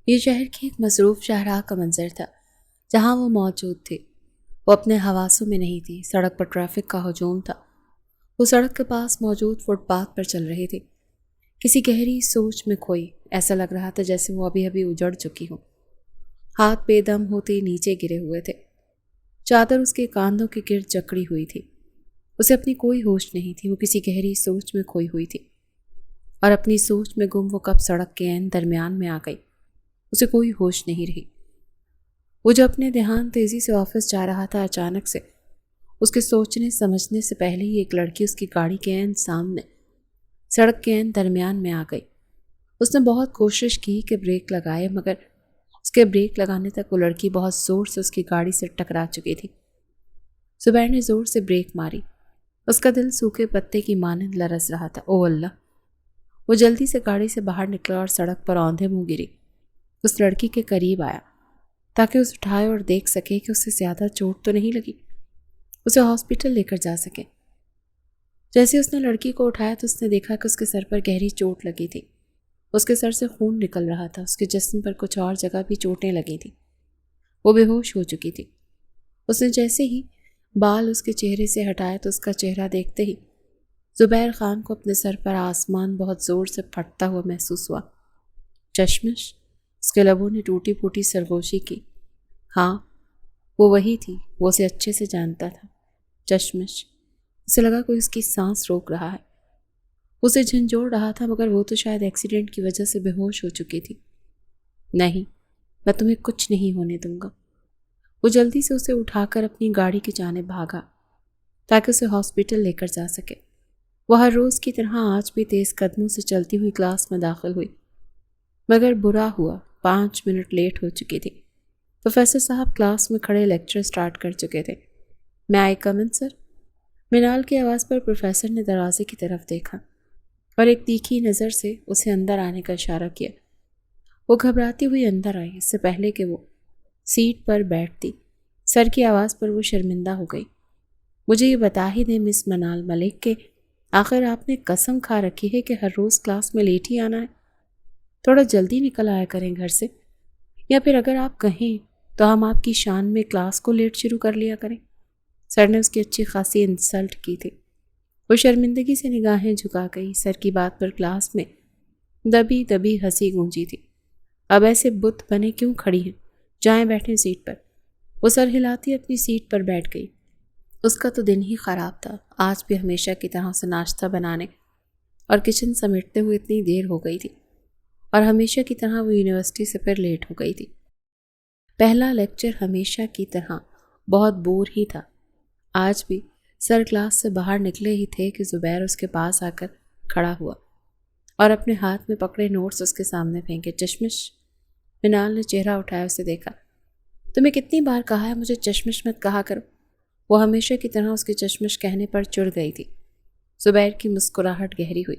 یہ شہر کی ایک مصروف شاہراہ کا منظر تھا جہاں وہ موجود تھی۔ وہ اپنے حواسوں میں نہیں تھی۔ سڑک پر ٹریفک کا ہجوم تھا۔ وہ سڑک کے پاس موجود فٹ پاتھ پر چل رہی تھی، کسی گہری سوچ میں کھوئی۔ ایسا لگ رہا تھا جیسے وہ ابھی ابھی اجڑ چکی ہو۔ ہاتھ بے دم ہوتے نیچے گرے ہوئے تھے۔ چادر اس کے کاندھوں کے گرد جکڑی ہوئی تھی۔ اسے اپنی کوئی ہوش نہیں تھی۔ وہ کسی گہری سوچ میں کھوئی ہوئی تھی، اور اپنی سوچ میں گم وہ کب سڑک کے عین درمیان میں آ گئی۔ اسے کوئی ہوش نہیں رہی۔ وہ جو اپنے دھیان تیزی سے آفس جا رہا تھا، اچانک سے اس کے سوچنے سمجھنے سے پہلے ہی ایک لڑکی اس کی گاڑی کے عین سامنے سڑک کے عین درمیان میں آ گئی۔ اس نے بہت کوشش کی کہ بریک لگائے، مگر اس کے بریک لگانے تک وہ لڑکی بہت زور سے اس کی گاڑی سے ٹکرا چکی تھی۔ زبیر نے زور سے بریک ماری۔ اس کا دل سوکھے پتے کی مانند لرز رہا تھا۔ او اللہ! وہ جلدی سے گاڑی سے باہر نکلا اور سڑک پر اوندھے منہ گری۔ اس لڑکی کے قریب آیا تاکہ اسے اٹھائے اور دیکھ سکے کہ اسے زیادہ چوٹ تو نہیں لگی، اسے ہاسپٹل لے کر جا سکے۔ جیسے اس نے لڑکی کو اٹھایا تو اس نے دیکھا کہ اس کے سر پر گہری چوٹ لگی تھی۔ اس کے سر سے خون نکل رہا تھا۔ اس کے جسم پر کچھ اور جگہ بھی چوٹیں لگی تھیں۔ وہ بے ہوش ہو چکی تھی۔ اس نے جیسے ہی بال اس کے چہرے سے ہٹائے تو اس کا چہرہ دیکھتے ہی زبیر خان کو اپنے سر پر آسمان بہت زور سے پھٹتا ہوا محسوس ہوا۔ چشمش! اس کے لبوں نے ٹوٹی پھوٹی سرگوشی کی۔ ہاں، وہ وہی تھی۔ وہ اسے اچھے سے جانتا تھا۔ چشمش! اسے لگا کوئی اس کی سانس روک رہا ہے۔ اسے جھنجھوڑ رہا تھا، مگر وہ تو شاید ایکسیڈنٹ کی وجہ سے بے ہوش ہو چکی تھی۔ نہیں، میں تمہیں کچھ نہیں ہونے دوں گا۔ وہ جلدی سے اسے اٹھا کر اپنی گاڑی کی جانب بھاگا تاکہ اسے ہاسپٹل لے کر جا سکے۔ وہ ہر روز کی طرح آج بھی تیز قدموں سے چلتی ہوئی کلاس میں داخل ہوئی، مگر برا ہوا 5 منٹ لیٹ ہو چکی تھی۔ پروفیسر صاحب کلاس میں کھڑے لیکچر سٹارٹ کر چکے تھے۔ میں آئی کم ان سر؟ منال کی آواز پر پروفیسر نے دروازے کی طرف دیکھا اور ایک تیکھی نظر سے اسے اندر آنے کا اشارہ کیا۔ وہ گھبراتی ہوئی اندر آئی۔ اس سے پہلے کہ وہ سیٹ پر بیٹھتی، سر کی آواز پر وہ شرمندہ ہو گئی۔ مجھے یہ بتا ہی دیں مس منال ملک کہ آخر آپ نے قسم کھا رکھی ہے کہ ہر روز کلاس میں لیٹ ہی آنا ہے؟ تھوڑا جلدی نکل آیا کریں گھر سے، یا پھر اگر آپ کہیں تو ہم آپ کی شان میں کلاس کو لیٹ شروع کر لیا کریں۔ سر نے اس کی اچھی خاصی انسلٹ کی تھی۔ وہ شرمندگی سے نگاہیں جھکا گئی۔ سر کی بات پر کلاس میں دبی دبی ہنسی گونجی تھی۔ اب ایسے بت بنے کیوں کھڑی ہیں؟ جائیں بیٹھیں سیٹ پر۔ وہ سر ہلاتی اپنی سیٹ پر بیٹھ گئی۔ اس کا تو دن ہی خراب تھا۔ آج بھی ہمیشہ کی طرح سے ناشتہ بنانے اور کچن سمیٹتے ہوئے اتنی دیر ہو گئی تھی، اور ہمیشہ کی طرح وہ یونیورسٹی سے پھر لیٹ ہو گئی تھی۔ پہلا لیکچر ہمیشہ کی طرح بہت بور ہی تھا۔ آج بھی سر کلاس سے باہر نکلے ہی تھے کہ زبیر اس کے پاس آ کر کھڑا ہوا اور اپنے ہاتھ میں پکڑے نوٹس اس کے سامنے پھینکے۔ چشمش! منال نے چہرہ اٹھایا اسے دیکھا۔ تمہیں کتنی بار کہا ہے مجھے چشمش مت کہا کرو؟ وہ ہمیشہ کی طرح اس کے چشمش کہنے پر چڑ گئی تھی۔ زبیر کی مسکراہٹ گہری ہوئی۔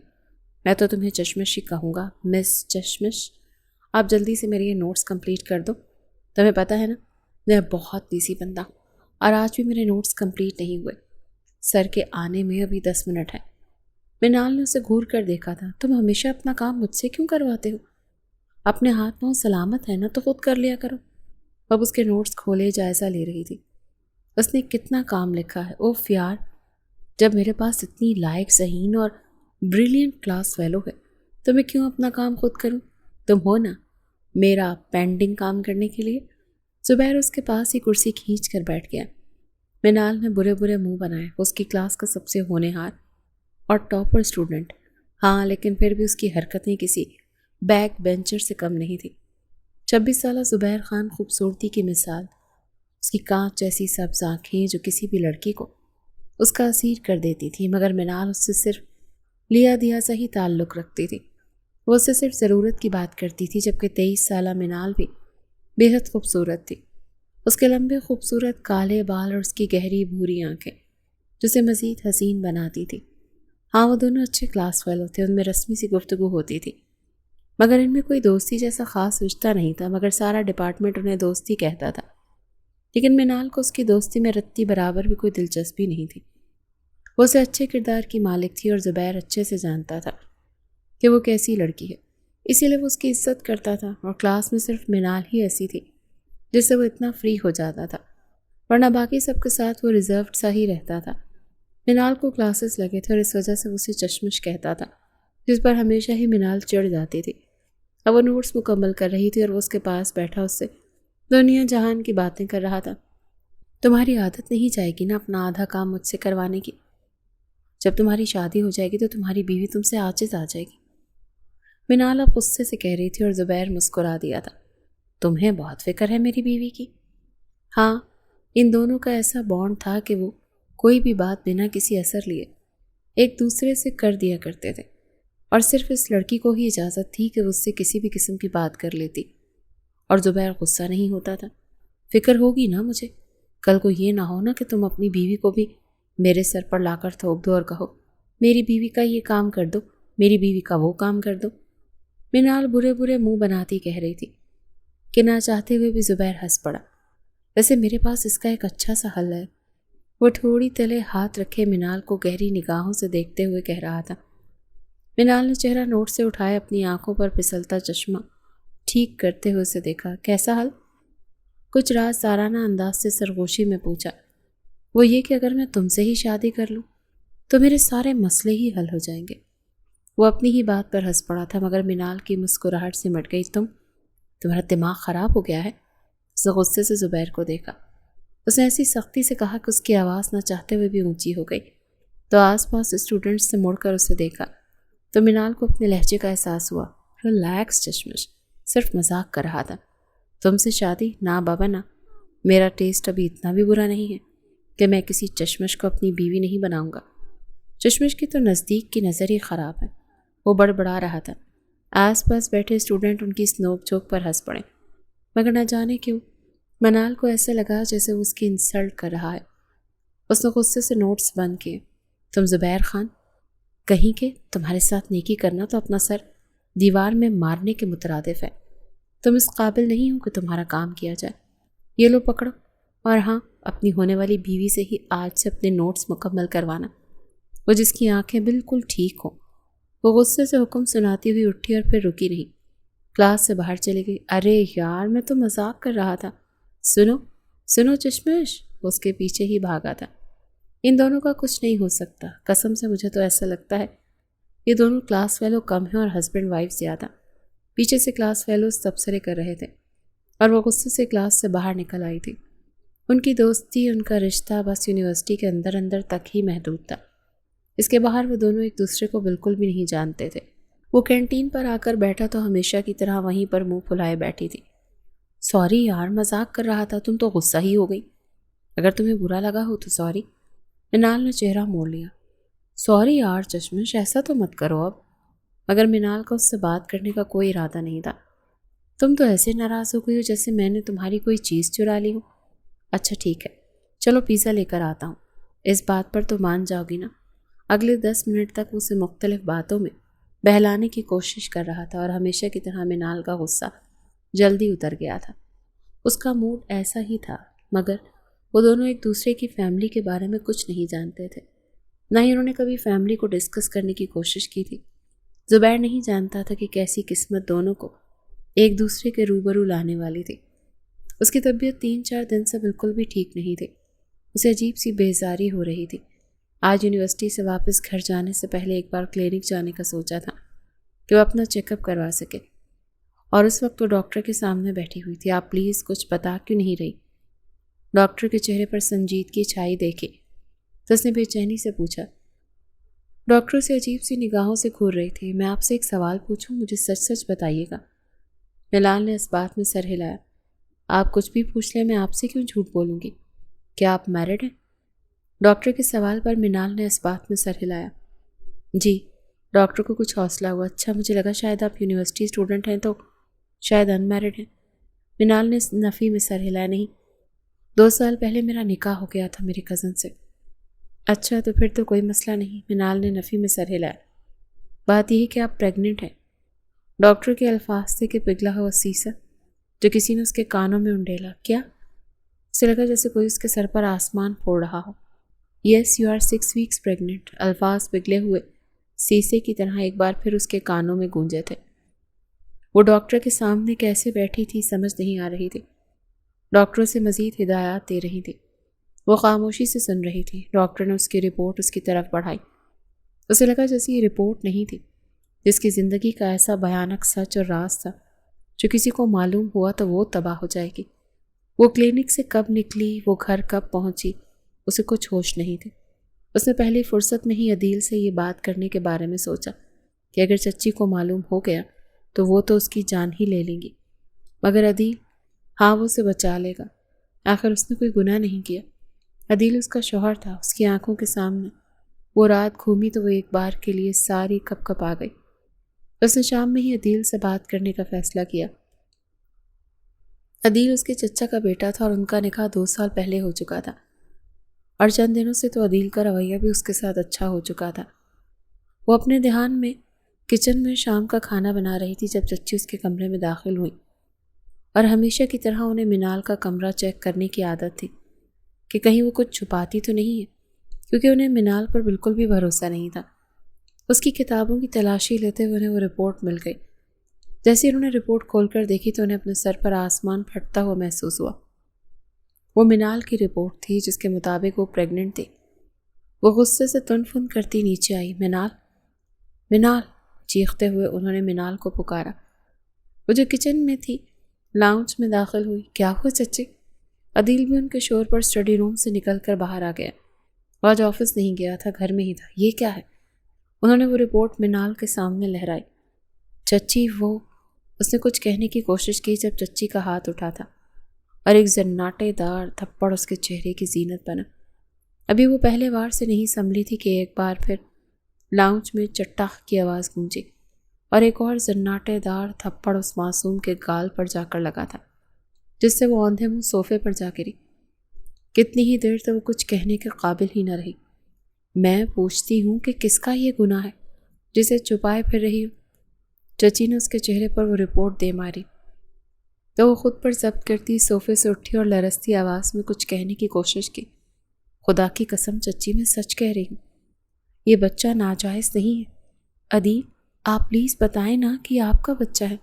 میں تو تمہیں چشمش ہی کہوں گا، مس چشمش۔ آپ جلدی سے میرے یہ نوٹس کمپلیٹ کر دو۔ تمہیں پتہ ہے نا، میں بہت بیزی بندہ ہوں اور آج بھی میرے نوٹس کمپلیٹ نہیں ہوئے۔ سر کے آنے میں ابھی 10 منٹ ہے۔ منال نے اسے گھور کر دیکھا تھا۔ تم ہمیشہ اپنا کام مجھ سے کیوں کرواتے ہو؟ اپنے ہاتھ پاؤں سلامت ہے نا تو خود کر لیا کرو۔ اب اس کے نوٹس کھولے جائزہ لے رہی تھی۔ اس نے کتنا کام لکھا ہے! اوف یار، جب میرے پاس اتنی لائق ذہین اور بریلینٹ کلاس فیلو ہے تو میں کیوں اپنا کام خود کروں؟ تم ہو نا میرا پینڈنگ کام کرنے کے لیے۔ زبیر اس کے پاس ہی کرسی کھینچ کر بیٹھ گیا۔ منال نے برے برے منہ بنائے۔ اس کی کلاس کا سب سے ہونہار اور ٹاپر اسٹوڈنٹ، ہاں، لیکن پھر بھی اس کی حرکتیں کسی بیک بینچر سے کم نہیں تھی۔ 26 سالہ زبیر خان خوبصورتی کی مثال، اس کی کانچ جیسی سبز آنکھیں جو کسی بھی لڑکی کو اس کا اسیر کر دیتی تھی، مگر منال اس سے صرف لیا دیا سا ہی تعلق رکھتی تھی۔ وہ اس سے صرف ضرورت کی بات کرتی تھی، جبکہ 23 سالہ منال بھی بے حد خوبصورت تھی۔ اس کے لمبے خوبصورت کالے بال اور اس کی گہری بھوری آنکھیں جسے مزید حسین بناتی تھی۔ ہاں، وہ دونوں اچھے کلاس فیلو تھے۔ ان میں رسمی سی گفتگو ہوتی تھی، مگر ان میں کوئی دوستی جیسا خاص رشتہ نہیں تھا، مگر سارا ڈپارٹمنٹ انہیں دوستی کہتا تھا۔ لیکن منال کو اس کی دوستی میں رتی برابر بھی کوئی دلچسپی نہیں تھی۔ وہ اسے اچھے کردار کی مالک تھی اور زبیر اچھے سے جانتا تھا کہ وہ کیسی لڑکی ہے، اسی لیے وہ اس کی عزت کرتا تھا، اور کلاس میں صرف منال ہی ایسی تھی جس سے وہ اتنا فری ہو جاتا تھا، ورنہ باقی سب کے ساتھ وہ ریزروڈ سا ہی رہتا تھا۔ منال کو کلاسز لگے تھے اور اس وجہ سے اسے چشمش کہتا تھا، جس پر ہمیشہ ہی منال چڑھ جاتی تھی۔ اب وہ نوٹس مکمل کر رہی تھی اور وہ اس کے پاس بیٹھا اس سے دنیا جہان کی باتیں کر رہا تھا۔ تمہاری عادت نہیں جائے گی نا اپنا آدھا کام مجھ سے کروانے کی؟ جب تمہاری شادی ہو جائے گی تو تمہاری بیوی تم سے عاجز آ جائے گی، منال اب غصے سے کہہ رہی تھی، اور زبیر مسکرا دیا تھا۔ تمہیں بہت فکر ہے میری بیوی کی؟ ہاں، ان دونوں کا ایسا بانڈ تھا کہ وہ کوئی بھی بات بنا کسی اثر لیے ایک دوسرے سے کر دیا کرتے تھے، اور صرف اس لڑکی کو ہی اجازت تھی کہ وہ اس سے کسی بھی قسم کی بات کر لیتی، اور زبیر غصہ نہیں ہوتا تھا۔ فکر ہوگی نا مجھے، کل کو یہ نہ ہو نا کہ تم اپنی بیوی کو بھی میرے سر پر لا کر تھوک دو اور کہو میری بیوی کا یہ کام کر دو، میری بیوی کا وہ کام کر دو۔ منال برے برے منہ بناتی کہہ رہی تھی کہ نہ چاہتے ہوئے بھی زبیر ہنس پڑا۔ ویسے میرے پاس اس کا ایک اچھا سا حل ہے، وہ تھوڑی تلے ہاتھ رکھے منال کو گہری نگاہوں سے دیکھتے ہوئے کہہ رہا تھا۔ منال نے چہرہ نوٹ سے اٹھائے اپنی آنکھوں پر پھسلتا چشمہ ٹھیک کرتے ہوئے اسے دیکھا۔ کیسا حل؟ کچھ راز دارانہ انداز سے سرگوشی میں پوچھا۔ وہ یہ کہ اگر میں تم سے ہی شادی کر لوں تو میرے سارے مسئلے ہی حل ہو جائیں گے۔ وہ اپنی ہی بات پر ہنس پڑا تھا، مگر منال کی مسکراہٹ سے مٹ گئی۔ تمہارا دماغ خراب ہو گیا ہے؟ اس نے غصے سے زبیر کو دیکھا۔ اس نے ایسی سختی سے کہا کہ اس کی آواز نہ چاہتے ہوئے بھی اونچی ہو گئی، تو آس پاس اسٹوڈنٹس سے مڑ کر اسے دیکھا تو منال کو اپنے لہجے کا احساس ہوا۔ ریلیکس چشمش، صرف مذاق کر رہا تھا۔ تم سے شادی؟ نہ بابا نہ، میرا ٹیسٹ ابھی اتنا بھی برا نہیں ہے کہ میں کسی چشمش کو اپنی بیوی نہیں بناؤں گا۔ چشمش کی تو نزدیک کی نظر ہی خراب ہے، وہ بڑبڑا رہا تھا۔ آس پاس بیٹھے اسٹوڈنٹ ان کی اس نوک جھوک پر ہنس پڑے، مگر نہ جانے کیوں منال کو ایسے لگا جیسے وہ اس کی انسلٹ کر رہا ہے۔ اس نے غصے سے نوٹس بند کیے۔ تم زبیر خان کہیں کہ تمہارے ساتھ نیکی کرنا تو اپنا سر دیوار میں مارنے کے مترادف ہے۔ تم اس قابل نہیں ہو کہ تمہارا کام کیا جائے۔ یہ لو پکڑو، اور ہاں، اپنی ہونے والی بیوی سے ہی آج سے اپنے نوٹس مکمل کروانا، وہ جس کی آنکھیں بالکل ٹھیک ہوں۔ وہ غصے سے حکم سناتی ہوئی اٹھی اور پھر رکی نہیں، کلاس سے باہر چلی گئی۔ ارے یار، میں تو مذاق کر رہا تھا۔ سنو سنو چشمش، وہ اس کے پیچھے ہی بھاگا تھا۔ ان دونوں کا کچھ نہیں ہو سکتا، قسم سے مجھے تو ایسا لگتا ہے یہ دونوں کلاس فیلو کم ہیں اور ہسبینڈ وائف زیادہ۔ پیچھے سے کلاس فیلوز تبصرے کر رہے تھے، اور وہ غصے سے کلاس سے باہر نکل آئی تھی۔ ان کی دوستی، ان کا رشتہ بس یونیورسٹی کے اندر اندر تک ہی محدود تھا، اس کے باہر وہ دونوں ایک دوسرے کو بالکل بھی نہیں جانتے تھے۔ وہ کینٹین پر آ کر بیٹھا تو ہمیشہ کی طرح وہیں پر منہ پھلائے بیٹھی تھی۔ سوری یار، مذاق کر رہا تھا، تم تو غصہ ہی ہو گئی۔ اگر تمہیں برا لگا ہو تو سوری۔ منال نے چہرہ موڑ لیا۔ سوری یار چشمش، ایسا تو مت کرو اب۔ مگر منال کا اس سے بات کرنے کا کوئی ارادہ نہیں تھا۔ تم تو ایسے ناراض ہو گئی ہو جیسے میں نے تمہاری کوئی چیز چرا لی ہو۔ اچھا ٹھیک ہے، چلو پیزا لے کر آتا ہوں، اس بات پر تو مان جاؤ گی نا؟ اگلے 10 منٹ تک اسے مختلف باتوں میں بہلانے کی کوشش کر رہا تھا، اور ہمیشہ کی طرح منال کا غصہ جلدی اتر گیا تھا۔ اس کا موڈ ایسا ہی تھا، مگر وہ دونوں ایک دوسرے کی فیملی کے بارے میں کچھ نہیں جانتے تھے، نہ ہی انہوں نے کبھی فیملی کو ڈسکس کرنے کی کوشش کی تھی۔ زبیر نہیں جانتا تھا کہ کیسی قسمت دونوں کو ایک دوسرے کے روبرو لانے والی تھی۔ اس کی طبیعت 3-4 دن سے بالکل بھی ٹھیک نہیں تھی، اسے عجیب سی بیزاری ہو رہی تھی۔ آج یونیورسٹی سے واپس گھر جانے سے پہلے ایک بار کلینک جانے کا سوچا تھا کہ وہ اپنا چیک اپ کروا سکے، اور اس وقت وہ ڈاکٹر کے سامنے بیٹھی ہوئی تھی۔ آپ پلیز کچھ بتا کیوں نہیں رہی؟ ڈاکٹر کے چہرے پر سنجیدگی چھائی دیکھی تو اس نے بے چینی سے پوچھا۔ ڈاکٹر سے عجیب سی نگاہوں سے گھور رہی تھی۔ میں آپ سے ایک سوال پوچھوں، مجھے سچ سچ بتائیے گا۔ منال نے اس بات میں سر ہلایا۔ آپ کچھ بھی پوچھ لیں، میں آپ سے کیوں جھوٹ بولوں گی؟ کیا آپ میرڈ ہیں؟ ڈاکٹر کے سوال پر منال نے اس بات میں سر ہلایا۔ جی۔ ڈاکٹر کو کچھ حوصلہ ہوا۔ اچھا، مجھے لگا شاید آپ یونیورسٹی اسٹوڈنٹ ہیں تو شاید ان میرڈ ہیں۔ منال نے نفی میں سر ہلایا۔ نہیں، 2 سال پہلے میرا نکاح ہو گیا تھا میری کزن سے۔ اچھا، تو پھر تو کوئی مسئلہ نہیں، منال نے نفی میں سر ہلایا۔ بات یہ ہے کہ آپ پریگننٹ ہیں۔ ڈاکٹر کے الفاظ تھے کہ پگھلا ہوا سیسا جو کسی نے اس کے کانوں میں انڈیلا۔ کیا؟ اسے لگا جیسے کوئی اس کے سر پر آسمان پھوڑ رہا ہو۔ یس، یو آر 6 ویکس پریگننٹ۔ الفاظ پگھلے ہوئے سیسے کی طرح ایک بار پھر اس کے کانوں میں گونجے تھے۔ وہ ڈاکٹر کے سامنے کیسے بیٹھی تھی سمجھ نہیں آ رہی تھی۔ ڈاکٹروں سے مزید ہدایات دے رہی تھی۔ وہ خاموشی سے سن رہی تھی۔ ڈاکٹر نے اس کی رپورٹ اس کی طرف بڑھائی۔ اسے لگا جیسے یہ رپورٹ نہیں تھی، جس کی زندگی کا ایسا بھیانک سچ اور راز تھا جو کسی کو معلوم ہوا تو وہ تباہ ہو جائے گی۔ وہ کلینک سے کب نکلی، وہ گھر کب پہنچی، اسے کچھ ہوش نہیں تھے۔ اس نے پہلی فرصت میں ہی عدیل سے یہ بات کرنے کے بارے میں سوچا کہ اگر چچی کو معلوم ہو گیا تو وہ تو اس کی جان ہی لے لیں گی، مگر عدیل، ہاں وہ اسے بچا لے گا۔ آخر اس نے کوئی گناہ نہیں کیا۔ عدیل اس کا شوہر تھا، اس کی آنکھوں کے سامنے وہ رات گھومی تو وہ ایک بار کے لیے ساری کپ کپ آ گئی۔ اس نے شام میں ہی عدیل سے بات کرنے کا فیصلہ کیا۔ عدیل اس کے چچا کا بیٹا تھا اور ان کا نکاح 2 سال پہلے ہو چکا تھا، اور چند دنوں سے تو عدیل کا رویہ بھی اس کے ساتھ اچھا ہو چکا تھا۔ وہ اپنے دھیان میں کچن میں شام کا کھانا بنا رہی تھی جب چچی اس کے کمرے میں داخل ہوئی، اور ہمیشہ کی طرح انہیں منال کا کمرہ چیک کرنے کی عادت تھی کہ کہیں وہ کچھ چھپاتی تو نہیں ہے، کیونکہ انہیں منال پر بالکل بھی بھروسہ نہیں تھا۔ اس کی کتابوں کی تلاشی لیتے ہوئے انہیں وہ رپورٹ مل گئی۔ جیسے انہوں نے رپورٹ کھول کر دیکھی تو انہیں اپنے سر پر آسمان پھٹتا ہوا محسوس ہوا۔ وہ منال کی رپورٹ تھی جس کے مطابق وہ پریگننٹ تھی۔ وہ غصے سے تن فن کرتی نیچے آئی۔ منال، منال، چیختے ہوئے انہوں نے منال کو پکارا۔ وہ جو کچن میں تھی لاؤنج میں داخل ہوئی۔ کیا ہوا چچی؟ عدیل بھی ان کے شور پر اسٹڈی روم سے نکل کر باہر آ گیا۔ وہ آج آفس نہیں گیا تھا، گھر میں ہی تھا۔ یہ کیا ہے؟ انہوں نے وہ رپورٹ منال کے سامنے لہرائی۔ چچی، وہ، اس نے کچھ کہنے کی کوشش کی جب چچی کا ہاتھ اٹھا تھا اور ایک زناٹے دار تھپڑ اس کے چہرے کی زینت بنا۔ ابھی وہ پہلے بار سے نہیں سنبھلی تھی کہ ایک بار پھر لاؤنج میں چٹاخ کی آواز گونجی اور ایک اور زناٹے دار تھپڑ اس معصوم کے گال پر جا کر لگا تھا، جس سے وہ اوندھے منہ صوفے پر جا گری۔ کتنی ہی دیر تک وہ کچھ کہنے کے قابل ہی نہ رہی۔ میں پوچھتی ہوں کہ کس کا یہ گناہ ہے جسے چھپائے پھر رہی ہوں؟ چچی نے اس کے چہرے پر وہ رپورٹ دے ماری تو وہ خود پر ضبط کرتی صوفے سے اٹھی اور لرزتی آواز میں کچھ کہنے کی کوشش کی۔ خدا کی قسم چچی، میں سچ کہہ رہی ہوں، یہ بچہ ناجائز نہیں ہے۔ عدیل، آپ پلیز بتائیں نا کہ یہ آپ کا بچہ ہے،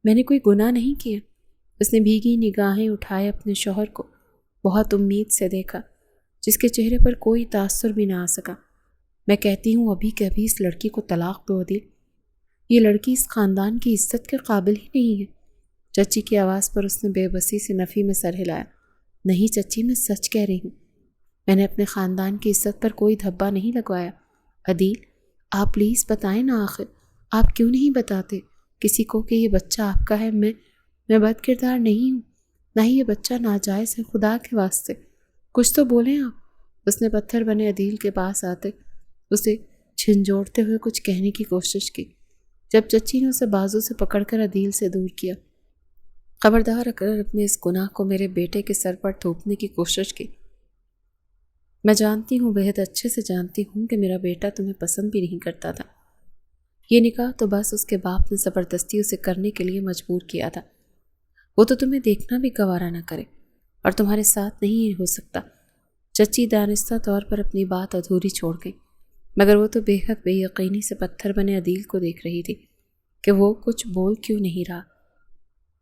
میں نے کوئی گناہ نہیں کیا۔ اس نے بھیگی نگاہیں اٹھائے اپنے شوہر کو بہت امید سے دیکھا، جس کے چہرے پر کوئی تاثر بھی نہ آ سکا۔ میں کہتی ہوں ابھی کہ ابھی اس لڑکی کو طلاق دو عدیل، یہ لڑکی اس خاندان کی عزت کے قابل ہی نہیں ہے۔ چچی کی آواز پر اس نے بے بسی سے نفی میں سر ہلایا۔ نہیں چچی، میں سچ کہہ رہی ہوں، میں نے اپنے خاندان کی عزت پر کوئی دھبا نہیں لگوایا۔ عدیل، آپ پلیز بتائیں نا، آخر آپ کیوں نہیں بتاتے کسی کو کہ یہ بچہ آپ کا ہے؟ میں بد کردار نہیں ہوں، نہ ہی یہ بچہ ناجائز ہے، خدا کے واسطے کچھ تو بولیں آپ۔ اس نے پتھر بنے عدیل کے پاس آتے اسے جھنجھوڑتے ہوئے کچھ کہنے کی کوشش کی، جب چچی نے اسے بازو سے پکڑ کر عدیل سے دور کیا۔ خبردار اگر اپنے اس گناہ کو میرے بیٹے کے سر پر تھوپنے کی کوشش کی۔ میں جانتی ہوں، بہت اچھے سے جانتی ہوں کہ میرا بیٹا تمہیں پسند بھی نہیں کرتا تھا۔ یہ نکاح تو بس اس کے باپ نے زبردستی اسے کرنے کے لیے مجبور کیا تھا۔ وہ تو تمہیں دیکھنا بھی گوارا نہ کرے اور تمہارے ساتھ نہیں ہو سکتا۔ چچی دانستہ طور پر اپنی بات ادھوری چھوڑ گئی، مگر وہ تو بے حد بے یقینی سے پتھر بنے عدیل کو دیکھ رہی تھی کہ وہ کچھ بول کیوں نہیں رہا۔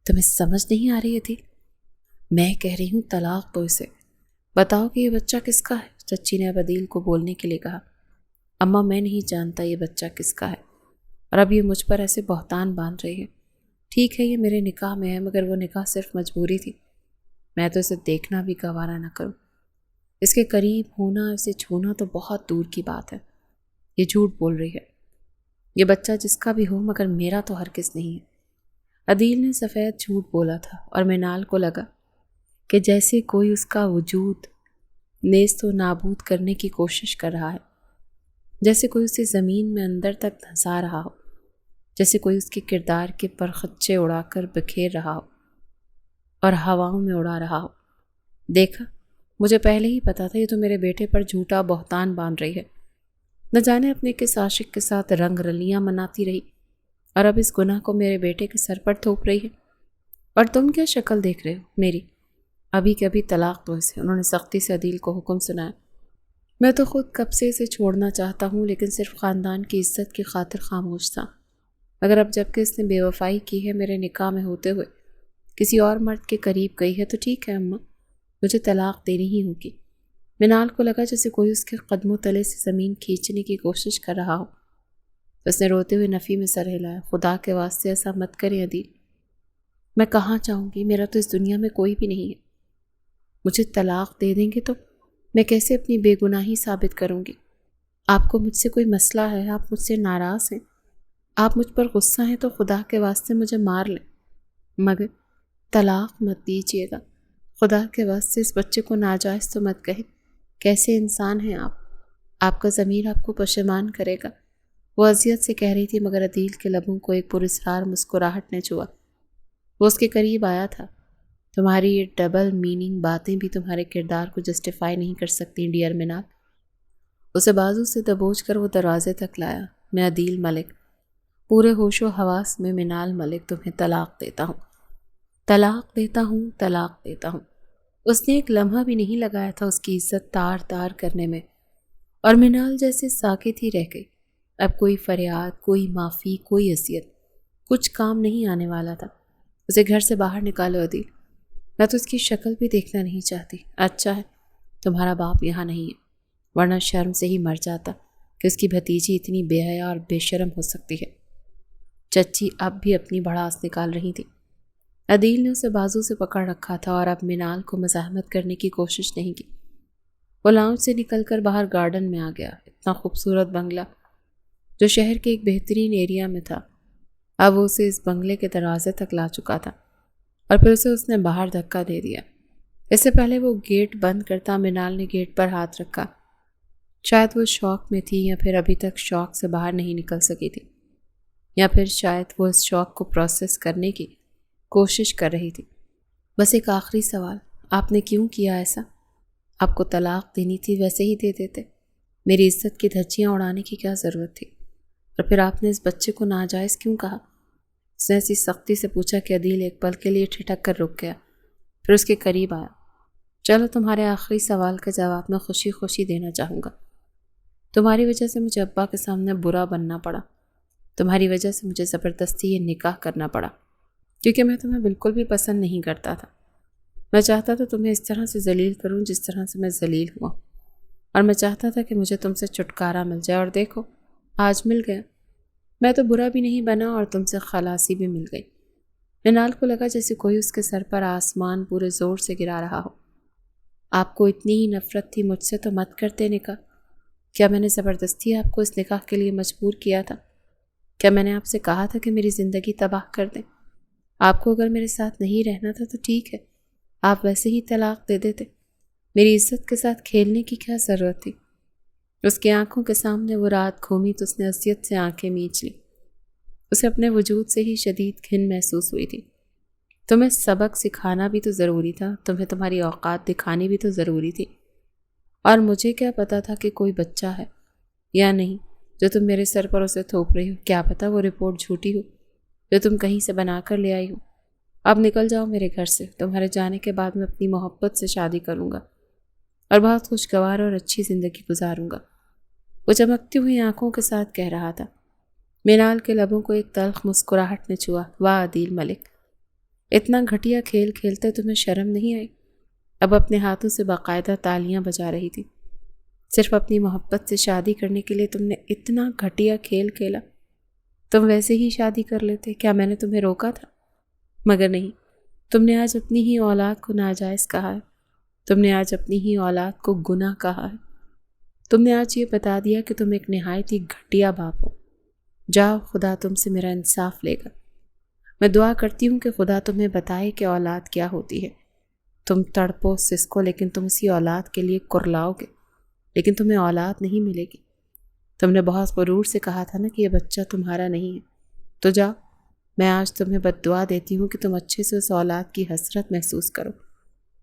تمہیں سمجھ نہیں آ رہی عدیل؟ میں کہہ رہی ہوں طلاق دو اسے، بتاؤ کہ یہ بچہ کس کا ہے؟ چچی نے اب عدیل کو بولنے کے لیے کہا۔ اماں، میں نہیں جانتا یہ بچہ کس کا ہے، اور اب یہ مجھ پر ایسے بہتان باندھ رہی ہے۔ ٹھیک ہے، یہ میرے نکاح میں ہے، مگر وہ نکاح صرف مجبوری تھی۔ میں تو اسے دیکھنا بھی گوارا نہ کروں، اس کے قریب ہونا، اسے چھونا تو بہت دور کی بات ہے۔ یہ جھوٹ بول رہی ہے، یہ بچہ جس کا بھی ہو مگر میرا تو ہرگز نہیں ہے۔ عدیل نے سفید جھوٹ بولا تھا اور منال کو لگا کہ جیسے کوئی اس کا وجود نیست و نابود کرنے کی کوشش کر رہا ہے، جیسے کوئی اسے زمین میں اندر تک دھنسا رہا ہو، جیسے کوئی اس کے کردار کے پرخچے اڑا کر بکھیر رہا ہو اور ہواؤں میں اڑا رہا ہو۔ دیکھا، مجھے پہلے ہی پتا تھا یہ تو میرے بیٹے پر جھوٹا بہتان باندھ رہی ہے۔ نہ جانے اپنے کس عاشق کے ساتھ رنگ رلیاں مناتی رہی اور اب اس گناہ کو میرے بیٹے کے سر پر تھوپ رہی ہے۔ اور تم کیا شکل دیکھ رہے ہو میری؟ ابھی کے ابھی طلاق دو اسے، انہوں نے سختی سے عدیل کو حکم سنایا۔ میں تو خود کب سے اسے چھوڑنا چاہتا ہوں، لیکن صرف خاندان کی عزت کی خاطر خاموش تھا۔ مگر اب جب کہ اس نے بے وفائی کی ہے، میرے نکاح میں ہوتے ہوئے کسی اور مرد کے قریب گئی ہے، تو ٹھیک ہے اماں، مجھے طلاق دینی ہی ہوگی۔ منال کو لگا جیسے کوئی اس کے قدموں تلے سے زمین کھینچنے کی کوشش کر رہا ہو۔ اس نے روتے ہوئے نفی میں سر ہلایا۔ خدا کے واسطے ایسا مت کریں عدیل، میں کہاں جاؤں گی؟ میرا تو اس دنیا میں کوئی بھی نہیں ہے۔ مجھے طلاق دے دیں گے تو میں کیسے اپنی بے گناہی ثابت کروں گی؟ آپ کو مجھ سے کوئی مسئلہ ہے؟ آپ مجھ سے ناراض ہیں؟ آپ مجھ پر غصہ ہیں تو خدا کے واسطے مجھے مار لیں، مگر طلاق مت دیجیے گا۔ خدا کے واسطے اس بچے کو ناجائز تو مت کہے۔ کیسے انسان ہیں آپ کا ضمیر آپ کو پشیمان کرے گا۔ وہ اذیت سے کہہ رہی تھی، مگر عدیل کے لبوں کو ایک پراسرار مسکراہٹ نے چھوا۔ وہ اس کے قریب آیا تھا۔ تمہاری یہ ڈبل میننگ باتیں بھی تمہارے کردار کو جسٹیفائی نہیں کر سکتی ڈیئر منال۔ اسے بازو سے دبوچ کر وہ دروازے تک لایا۔ میں عدیل ملک، پورے ہوش و حواس میں منال ملک، تمہیں طلاق دیتا ہوں، طلاق دیتا ہوں، طلاق دیتا ہوں۔ اس نے ایک لمحہ بھی نہیں لگایا تھا اس کی عزت تار تار کرنے میں، اور منال جیسے ساکت ہی رہ گئی۔ اب کوئی فریاد، کوئی معافی، کوئی اذیت کچھ کام نہیں آنے والا تھا۔ اسے گھر سے باہر نکالو عدیل، میں تو اس کی شکل بھی دیکھنا نہیں چاہتی۔ اچھا ہے تمہارا باپ یہاں نہیں ہے، ورنہ شرم سے ہی مر جاتا کہ اس کی بھتیجی اتنی بے حیا اور بے شرم ہو سکتی ہے۔ چچی اب بھی اپنی بھڑاس نکال رہی تھی۔ عدیل نے اسے بازو سے پکڑ رکھا تھا اور اب منال کو مزاحمت کرنے کی کوشش نہیں کی۔ وہ لاؤنج سے نکل کر باہر گارڈن میں آ گیا۔ اتنا خوبصورت بنگلہ جو شہر کے ایک بہترین ایریا میں تھا، اب وہ اسے اس بنگلے کے دروازے تک لا چکا تھا، اور پھر اسے اس نے باہر دھکا دے دیا۔ اس سے پہلے وہ گیٹ بند کرتا، منال نے گیٹ پر ہاتھ رکھا۔ شاید وہ شوق میں تھی، یا پھر ابھی تک شوق سے باہر نہیں نکل سکی تھی، یا پھر شاید وہ اس شوق کو پروسیس کرنے کی کوشش کر رہی تھی۔ بس ایک آخری سوال، آپ نے کیوں کیا ایسا؟ آپ کو طلاق دینی تھی، ویسے ہی دے دیتے۔ میری عزت کی دھجیاں اڑانے کی کیا ضرورت تھی؟ اور پھر آپ نے اس بچے کو ناجائز کیوں کہا؟ اس نے ایسی سختی سے پوچھا کہ عدیل ایک پل کے لیے ٹھٹک کر رک گیا، پھر اس کے قریب آیا۔ چلو تمہارے آخری سوال کا جواب میں خوشی خوشی دینا چاہوں گا۔ تمہاری وجہ سے مجھے ابا کے سامنے برا بننا پڑا، تمہاری وجہ سے مجھے زبردستی یہ نکاح کرنا پڑا، کیونکہ میں تمہیں بالکل بھی پسند نہیں کرتا تھا۔ میں چاہتا تھا تمہیں اس طرح سے ذلیل کروں جس طرح سے میں ذلیل ہوا، اور میں چاہتا تھا کہ مجھے تم سے چھٹکارا مل جائے، اور دیکھو آج مل گیا۔ میں تو برا بھی نہیں بنا اور تم سے خلاصی بھی مل گئی۔ منال کو لگا جیسے کوئی اس کے سر پر آسمان پورے زور سے گرا رہا ہو۔ آپ کو اتنی ہی نفرت تھی مجھ سے تو مت کرتے نکاح۔ کیا میں نے زبردستی آپ کو اس نکاح کے لیے مجبور کیا تھا؟ کیا میں نے آپ سے کہا تھا کہ میری زندگی تباہ کر دیں؟ آپ کو اگر میرے ساتھ نہیں رہنا تھا تو ٹھیک ہے، آپ ویسے ہی طلاق دے دیتے۔ میری عزت کے ساتھ کھیلنے کی کیا ضرورت تھی؟ اس کی آنکھوں کے سامنے وہ رات گھومی تو اس نے اذیت سے آنکھیں میچ لی۔ اسے اپنے وجود سے ہی شدید گھن محسوس ہوئی تھی۔ تمہیں سبق سکھانا بھی تو ضروری تھا، تمہیں تمہاری اوقات دکھانی بھی تو ضروری تھی، اور مجھے کیا پتا تھا کہ کوئی بچہ ہے یا نہیں جو تم میرے سر پر اسے تھوپ رہی ہو؟ کیا پتا وہ رپورٹ جھوٹی ہو جو تم کہیں سے بنا کر لے آئی ہو۔ اب نکل جاؤ میرے گھر سے، تمہارے جانے کے بعد میں اپنی محبت سے شادی کروں گا اور بہت خوشگوار اور اچھی زندگی گزاروں گا۔ وہ چمکتی ہوئی آنکھوں کے ساتھ کہہ رہا تھا۔ منال کے لبوں کو ایک تلخ مسکراہٹ نے چھوا۔ واہ عدیل ملک، اتنا گھٹیا کھیل کھیلتے تمہیں شرم نہیں آئی؟ اب اپنے ہاتھوں سے باقاعدہ تالیاں بجا رہی تھی۔ صرف اپنی محبت سے شادی کرنے کے لیے تم نے اتنا گھٹیا کھیل کھیلا؟ تم ویسے ہی شادی کر لیتے، کیا میں نے تمہیں روکا تھا؟ مگر نہیں، تم نے آج اپنی ہی اولاد کو ناجائز کہا ہے، تم نے آج اپنی ہی اولاد کو گناہ کہا ہے، تم نے آج یہ بتا دیا کہ تم ایک نہایت ہی گھٹیا باپ ہو۔ جاؤ، خدا تم سے میرا انصاف لے گا۔ میں دعا کرتی ہوں کہ خدا تمہیں بتائے کہ اولاد کیا ہوتی ہے۔ تم تڑپو سسکو، لیکن تم اسی اولاد کے لیے کرلاؤ گے، لیکن تمہیں اولاد نہیں ملے گی۔ تم نے بہت غرور سے کہا تھا نا کہ یہ بچہ تمہارا نہیں ہے، تو جاؤ، میں آج تمہیں بد دعا دیتی ہوں کہ تم اچھے سے اس اولاد کی حسرت محسوس کرو،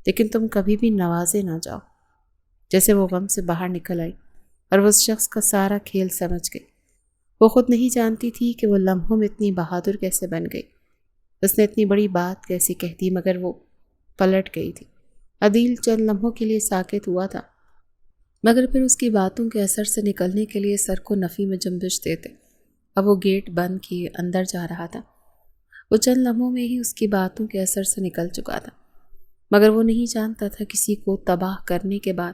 لیکن تم کبھی بھی نوازے نہ جاؤ۔ جیسے وہ غم سے باہر نکل آئی اور وہ اس شخص کا سارا کھیل سمجھ گئی۔ وہ خود نہیں جانتی تھی کہ وہ لمحوں میں اتنی بہادر کیسے بن گئی، اس نے اتنی بڑی بات کیسی کہہ دی، مگر وہ پلٹ گئی تھی۔ عدیل چند لمحوں کے لیے ساکت ہوا تھا، مگر پھر اس کی باتوں کے اثر سے نکلنے کے لیے سر کو نفی میں جنبش دیتے اب وہ گیٹ بند کیے اندر جا رہا تھا۔ وہ چند لمحوں میں ہی اس کی باتوں کے اثر سے نکل چکا تھا، مگر وہ نہیں جانتا تھا کسی کو تباہ کرنے کے بعد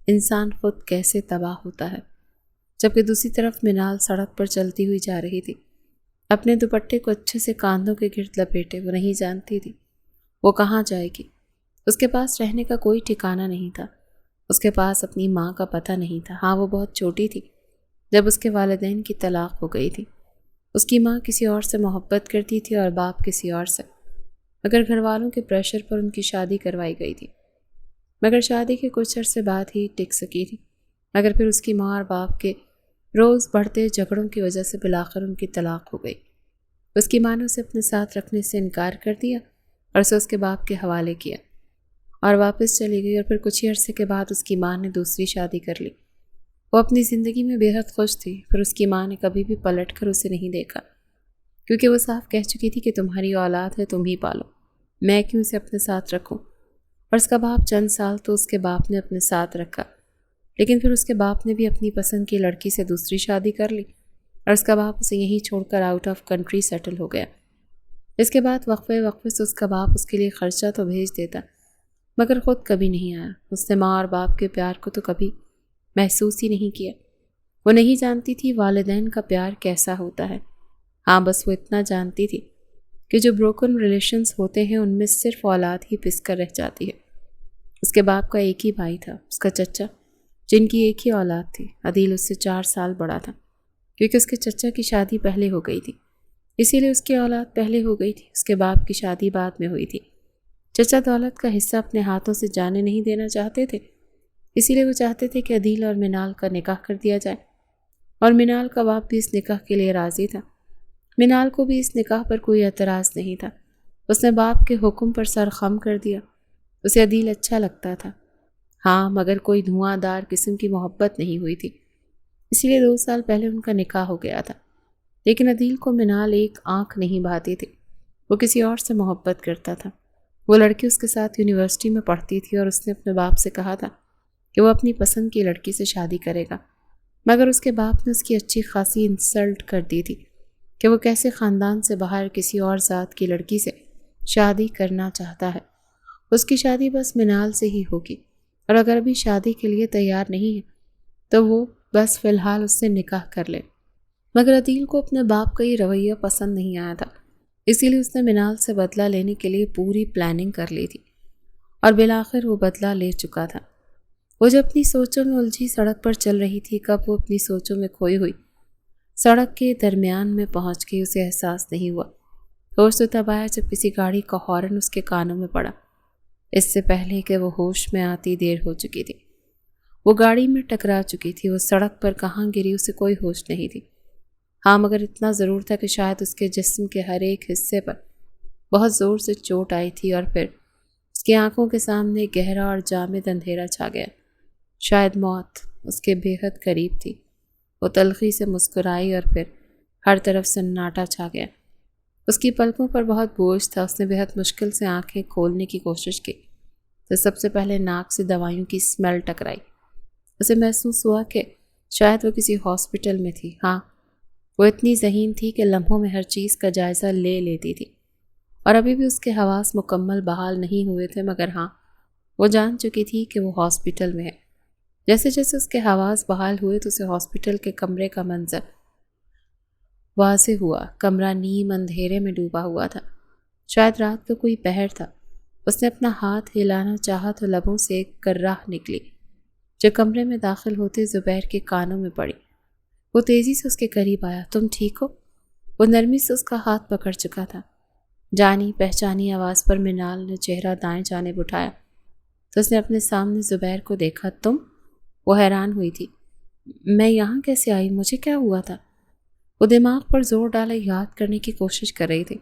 انسان خود کیسے تباہ ہوتا ہے۔ جبکہ دوسری طرف منال سڑک پر چلتی ہوئی جا رہی تھی، اپنے دوپٹے کو اچھے سے کاندھوں کے گرد لپیٹے۔ وہ نہیں جانتی تھی وہ کہاں جائے گی۔ اس کے پاس رہنے کا کوئی ٹھکانہ نہیں تھا، اس کے پاس اپنی ماں کا پتہ نہیں تھا۔ ہاں، وہ بہت چھوٹی تھی جب اس کے والدین کی طلاق ہو گئی تھی۔ اس کی ماں کسی اور سے محبت کرتی تھی اور باپ کسی اور سے، مگر گھر والوں کے پریشر پر ان کی شادی کروائی گئی تھی۔ مگر شادی کے کچھ عرصے بعد ہی ٹک سکی تھی، مگر پھر اس کی ماں اور باپ کے روز بڑھتے جھگڑوں کی وجہ سے بالآخر ان کی طلاق ہو گئی۔ اس کی ماں نے اسے اپنے ساتھ رکھنے سے انکار کر دیا اور اسے اس کے باپ کے حوالے کیا اور واپس چلی گئی۔ اور پھر کچھ ہی عرصے کے بعد اس کی ماں نے دوسری شادی کر لی۔ وہ اپنی زندگی میں بے حد خوش تھی۔ پھر اس کی ماں نے کبھی بھی پلٹ کر اسے نہیں دیکھا، کیونکہ وہ صاف کہہ چکی تھی کہ تمہاری اولاد ہے، تم ہی پالو، میں کیوں اسے اپنے ساتھ رکھوں۔ اور اس کا باپ چند سال تو اس کے باپ نے اپنے ساتھ رکھا، لیکن پھر اس کے باپ نے بھی اپنی پسند کی لڑکی سے دوسری شادی کر لی اور اس کا باپ اسے یہیں چھوڑ کر آؤٹ آف کنٹری سیٹل ہو گیا۔ اس کے بعد وقفے سے اس کا باپ اس کے لیے خرچہ تو بھیج دیتا، مگر خود کبھی نہیں آیا۔ اس نے ماں اور باپ کے پیار کو تو کبھی محسوس ہی نہیں کیا۔ وہ نہیں جانتی تھی والدین کا پیار کیسا ہوتا ہے۔ ہاں، بس وہ اتنا جانتی تھی کہ جو بروکن ریلیشنز ہوتے ہیں ان میں صرف اولاد ہی پس کر رہ جاتی ہے۔ اس کے باپ کا ایک ہی بھائی تھا، اس کا چچا، جن کی ایک ہی اولاد تھی۔ عدیل اس سے 4 سال بڑا تھا، کیونکہ اس کے چچا کی شادی پہلے ہو گئی تھی، اسی لیے اس کی اولاد پہلے ہو گئی تھی۔ اس کے باپ کی شادی بعد میں ہوئی تھی۔ چچا دولت کا حصہ اپنے ہاتھوں سے جانے نہیں دینا چاہتے تھے، اسی لیے وہ چاہتے تھے کہ عدیل اور منال کا نکاح کر دیا جائے، اور منال کا باپ بھی اس نکاح کے لیے راضی تھا۔ منال کو بھی اس نکاح پر کوئی اعتراض نہیں تھا۔ اس نے باپ کے حکم پر سر خم کر دیا۔ اسے عدیل اچھا لگتا تھا، ہاں، مگر کوئی دھواں دار قسم کی محبت نہیں ہوئی تھی، اسی لیے 2 سال پہلے ان کا نکاح ہو گیا تھا۔ لیکن عدیل کو منال ایک آنکھ نہیں بھاتی تھی، وہ کسی اور سے محبت کرتا تھا۔ وہ لڑکی اس کے ساتھ یونیورسٹی میں پڑھتی تھی اور اس نے اپنے باپ سے کہا تھا کہ وہ اپنی پسند کی لڑکی سے شادی کرے گا، مگر اس کے باپ نے اس کی اچھی خاصی انسلٹ کر دی تھی کہ وہ کیسے خاندان سے باہر کسی اور ذات کی لڑکی سے شادی کرنا چاہتا ہے۔ اس کی شادی بس منال سے ہی ہوگی، اور اگر ابھی شادی کے لیے تیار نہیں ہے تو وہ بس فی الحال اس سے نکاح کر لے۔ مگر عدیل کو اپنے باپ کا یہ رویہ پسند نہیں آیا تھا، اسی لیے اس نے منال سے بدلہ لینے کے لیے پوری پلاننگ کر لی تھی، اور بالآخر وہ بدلہ لے چکا تھا۔ وہ جب اپنی سوچوں میں الجھی سڑک پر چل رہی تھی، کب وہ اپنی سوچوں میں کھوئی ہوئی سڑک کے درمیان میں پہنچ گئی، اسے احساس نہیں ہوا۔ ہوش تو تب آیا جب کسی گاڑی کا ہارن اس کے کانوں میں پڑا۔ اس سے پہلے کہ وہ ہوش میں آتی دیر ہو چکی تھی۔ وہ گاڑی میں ٹکرا چکی تھی۔ وہ سڑک پر کہاں گری اسے کوئی ہوش نہیں تھی۔ ہاں، مگر اتنا ضرور تھا کہ شاید اس کے جسم کے ہر ایک حصے پر بہت زور سے چوٹ آئی تھی، اور پھر اس کی آنکھوں کے سامنے گہرا اور جامد اندھیرا چھا گیا۔ شاید موت اس کے بے حد قریب تھی۔ وہ تلخی سے مسکرائی اور پھر ہر طرف سناٹا چھا گیا۔ اس کی پلکوں پر بہت بوجھ تھا۔ اس نے بے حد مشکل سے آنکھیں کھولنے کی کوشش کی تو سب سے پہلے ناک سے دوائیوں کی اسمیل ٹکرائی۔ اسے محسوس ہوا کہ شاید وہ کسی ہاسپٹل میں تھی۔ ہاں، وہ اتنی ذہین تھی کہ لمحوں میں ہر چیز کا جائزہ لے لیتی تھی، اور ابھی بھی اس کے حواس مکمل بحال نہیں ہوئے تھے، مگر ہاں، وہ جان چکی تھی کہ وہ ہاسپٹل میں ہے۔ جیسے جیسے اس کے حواس بحال ہوئے تو اسے ہاسپٹل کے کمرے کا منظر واضح ہوا۔ کمرہ نیم اندھیرے میں ڈوبا ہوا تھا، شاید رات کا کوئی پہر تھا۔ اس نے اپنا ہاتھ ہلانا چاہا تو لبوں سے ایک کرراہ نکلی جو کمرے میں داخل ہوتے زبیر کے کانوں میں پڑی۔ وہ تیزی سے اس کے قریب آیا۔ تم ٹھیک ہو؟ وہ نرمی سے اس کا ہاتھ پکڑ چکا تھا۔ جانی پہچانی آواز پر منال نے چہرہ دائیں جانب اٹھایا تو اس نے اپنے سامنے زبیر کو دیکھا۔ تم؟ وہ حیران ہوئی تھی۔ میں یہاں کیسے آئی؟ مجھے کیا ہوا تھا؟ وہ دماغ پر زور ڈالے یاد کرنے کی کوشش کر رہی تھی۔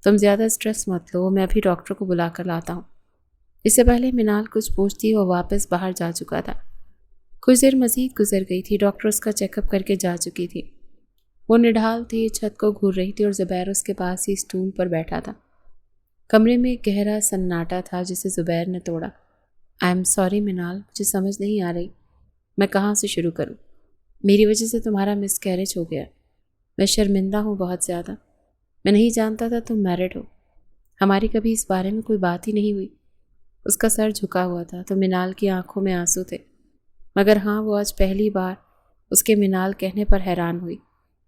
تم زیادہ اسٹریس مت لو، میں ابھی ڈاکٹر کو بلا کر لاتا ہوں۔ اس سے پہلے منال کچھ پوچھتی وہ واپس باہر جا چکا تھا۔ کچھ دیر مزید گزر گئی تھی۔ ڈاکٹر اس کا چیک اپ کر کے جا چکی تھی۔ وہ نڈھال تھی، چھت کو گھور رہی تھی اور زبیر اس کے پاس ہی اسٹول پر بیٹھا تھا۔ کمرے میں ایک گہرا سناٹا تھا جسے زبیر نے توڑا۔ آئی ایم سوری منال، مجھے سمجھ نہیں آ رہی میں کہاں سے شروع کروں۔ میری وجہ سے تمہارا مس کیریج ہو گیا۔ میں شرمندہ ہوں بہت زیادہ. میں نہیں جانتا تھا تم میرڈ ہو. ہماری کبھی اس بارے میں کوئی بات ہی نہیں ہوئی. اس کا سر جھکا ہوا تھا تو منال کی آنکھوں میں آنسو تھے. مگر ہاں، وہ آج پہلی بار اس کے منال کہنے پر حیران ہوئی.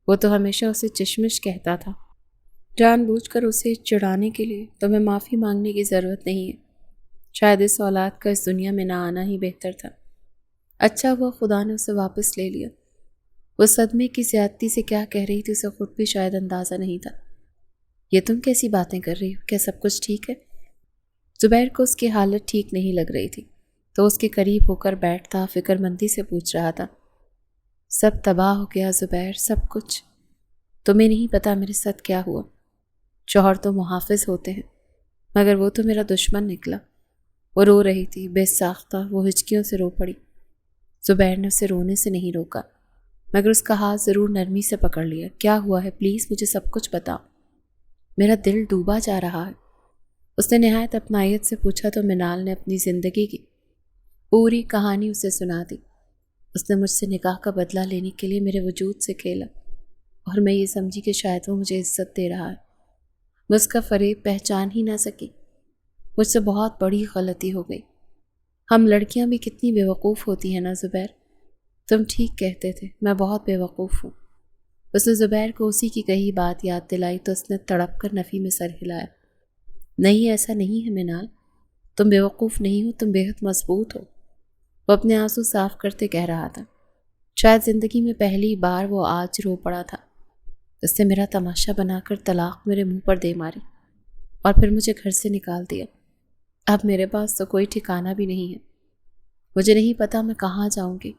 وہ تو ہمیشہ اسے چشمش کہتا تھا. جان بوجھ کر اسے چڑھانے کے لیے تمہیں معافی مانگنے کی ضرورت نہیں ہے. شاید اس اولاد کا اس دنیا میں نہ آنا ہی بہتر تھا. اچھا ہوا خدا نے اسے واپس لے لیا. وہ صدمے کی زیادتی سے کیا کہہ رہی تھی اسے خود بھی شاید اندازہ نہیں تھا. یہ تم کیسی باتیں کر رہی ہو؟ کیا سب کچھ ٹھیک ہے؟ زبیر کو اس کی حالت ٹھیک نہیں لگ رہی تھی تو اس کے قریب ہو کر بیٹھتا فکر مندی سے پوچھ رہا تھا. سب تباہ ہو گیا زبیر، سب کچھ. تمہیں نہیں پتا میرے ساتھ کیا ہوا. شوہر تو محافظ ہوتے ہیں مگر وہ تو میرا دشمن نکلا. وہ رو رہی تھی بے ساختہ. وہ ہچکیوں سے رو پڑی. زبیر نے اسے رونے سے نہیں روکا مگر اس کا ہاتھ ضرور نرمی سے پکڑ لیا. کیا ہوا ہے؟ پلیز مجھے سب کچھ بتاؤ. میرا دل ڈوبا جا رہا ہے. اس نے نہایت اپنائیت سے پوچھا تو منال نے اپنی زندگی کی پوری کہانی اسے سنا دی. اس نے مجھ سے نکاح کا بدلہ لینے کے لیے میرے وجود سے کھیلا اور میں یہ سمجھی کہ شاید وہ مجھے عزت دے رہا ہے. میں اس کا فریب پہچان ہی نہ سکی. مجھ سے بہت بڑی غلطی ہو گئی. ہم لڑکیاں بھی کتنی بیوقوف ہوتی ہیں نا زبیر. تم ٹھیک کہتے تھے، میں بہت بیوقوف ہوں. اس نے زبیر کو اسی کی کہی بات یاد دلائی تو اس نے تڑپ کر نفی میں سر ہلایا. نہیں، ایسا نہیں ہے منال. تم بیوقوف نہیں ہو، تم بےحد مضبوط ہو. وہ اپنے آنسو صاف کرتے کہہ رہا تھا. شاید زندگی میں پہلی بار وہ آج رو پڑا تھا. اس نے میرا تماشا بنا کر طلاق میرے منہ پر دے ماری اور پھر مجھے گھر سے نکال دیا. اب میرے پاس تو کوئی ٹھکانہ بھی نہیں ہے. مجھے نہیں پتا میں کہاں جاؤں گی.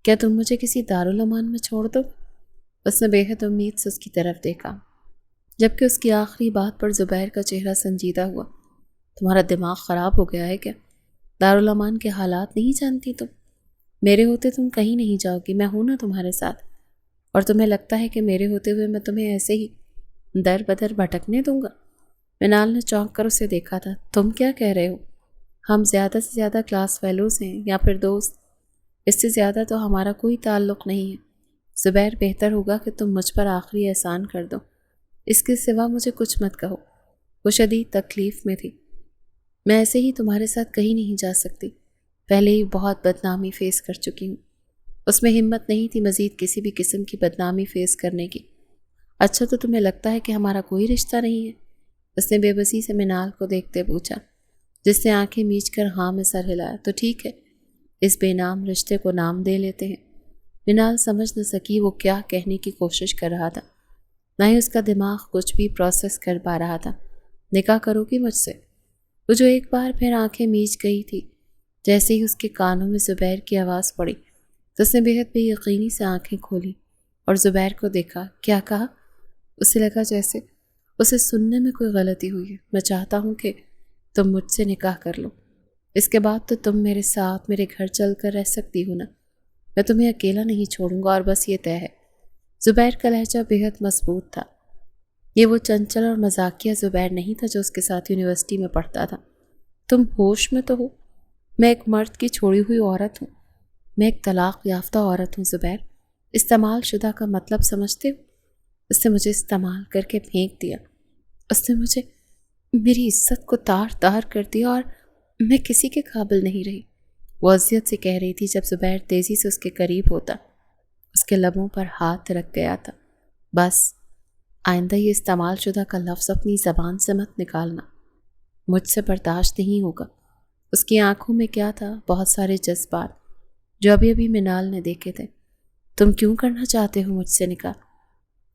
کیا تم مجھے کسی دارالامان میں چھوڑ دو؟ اس نے بے حد امید سے اس کی طرف دیکھا جبکہ اس کی آخری بات پر زبیر کا چہرہ سنجیدہ ہوا. تمہارا دماغ خراب ہو گیا ہے کیا؟ دارالامان کے حالات نہیں جانتی تم؟ میرے ہوتے تم کہیں نہیں جاؤ گی. میں ہوں نا تمہارے ساتھ. اور تمہیں لگتا ہے کہ میرے ہوتے ہوئے میں تمہیں ایسے ہی در بدر بھٹکنے دوں گا؟ منال نے چونک کر اسے دیکھا تھا. تم کیا کہہ رہے ہو؟ ہم زیادہ سے زیادہ کلاس فیلوز ہیں یا پھر دوست. اس سے زیادہ تو ہمارا کوئی تعلق نہیں ہے. زبیر، بہتر ہوگا کہ تم مجھ پر آخری احسان کر دو. اس کے سوا مجھے کچھ مت کہو. وہ شدید تکلیف میں تھی. میں ایسے ہی تمہارے ساتھ کہیں نہیں جا سکتی. پہلے ہی بہت بدنامی فیس کر چکی ہوں. اس میں ہمت نہیں تھی مزید کسی بھی قسم کی بدنامی فیس کرنے کی. اچھا تو تمہیں لگتا ہے کہ ہمارا کوئی رشتہ نہیں ہے؟ اس نے بے بسی سے منال کو دیکھتے پوچھا جس نے آنکھیں میچ کر ہاں میں سر ہلایا. تو ٹھیک ہے، اس بے نام رشتے کو نام دے لیتے ہیں. منال سمجھ نہ سکی وہ کیا کہنے کی کوشش کر رہا تھا. نہ ہی اس کا دماغ کچھ بھی پروسیس کر پا رہا تھا. نکاح کرو گی مجھ سے؟ وہ جو ایک بار پھر آنکھیں میچ گئی تھی جیسے ہی اس کے کانوں میں زبیر کی آواز پڑی تو اس نے بے حد بے یقینی سے آنکھیں کھولی اور زبیر کو دیکھا. کیا کہا؟ اسے لگا جیسے اسے سننے میں کوئی غلطی ہوئی ہے. میں چاہتا ہوں کہ تم مجھ سے نکاح کر لو. اس کے بعد تو تم میرے ساتھ میرے گھر چل کر رہ سکتی ہو نا. میں تمہیں اکیلا نہیں چھوڑوں گا اور بس یہ طے ہے. زبیر کا لہجہ بے حد مضبوط تھا. یہ وہ چنچل اور مذاقیہ زبیر نہیں تھا جو اس کے ساتھ یونیورسٹی میں پڑھتا تھا. تم ہوش میں تو ہو؟ میں ایک مرد کی چھوڑی ہوئی عورت ہوں. میں ایک طلاق یافتہ عورت ہوں زبیر. استعمال شدہ کا مطلب سمجھتے ہو؟ اس نے مجھے استعمال کر کے پھینک دیا. اس نے مجھے میری عزت کو تار تار کر دیا اور میں کسی کے قابل نہیں رہی. وہ اذیت سے کہہ رہی تھی جب زبیر تیزی سے اس کے قریب ہوتا. اس کے لبوں پر ہاتھ رکھ گیا تھا. بس آئندہ یہ استعمال شدہ کا لفظ اپنی زبان سے مت نکالنا. مجھ سے برداشت نہیں ہوگا. اس کی آنکھوں میں کیا تھا؟ بہت سارے جذبات جو ابھی ابھی منال نے دیکھے تھے. تم کیوں کرنا چاہتے ہو مجھ سے نکاح؟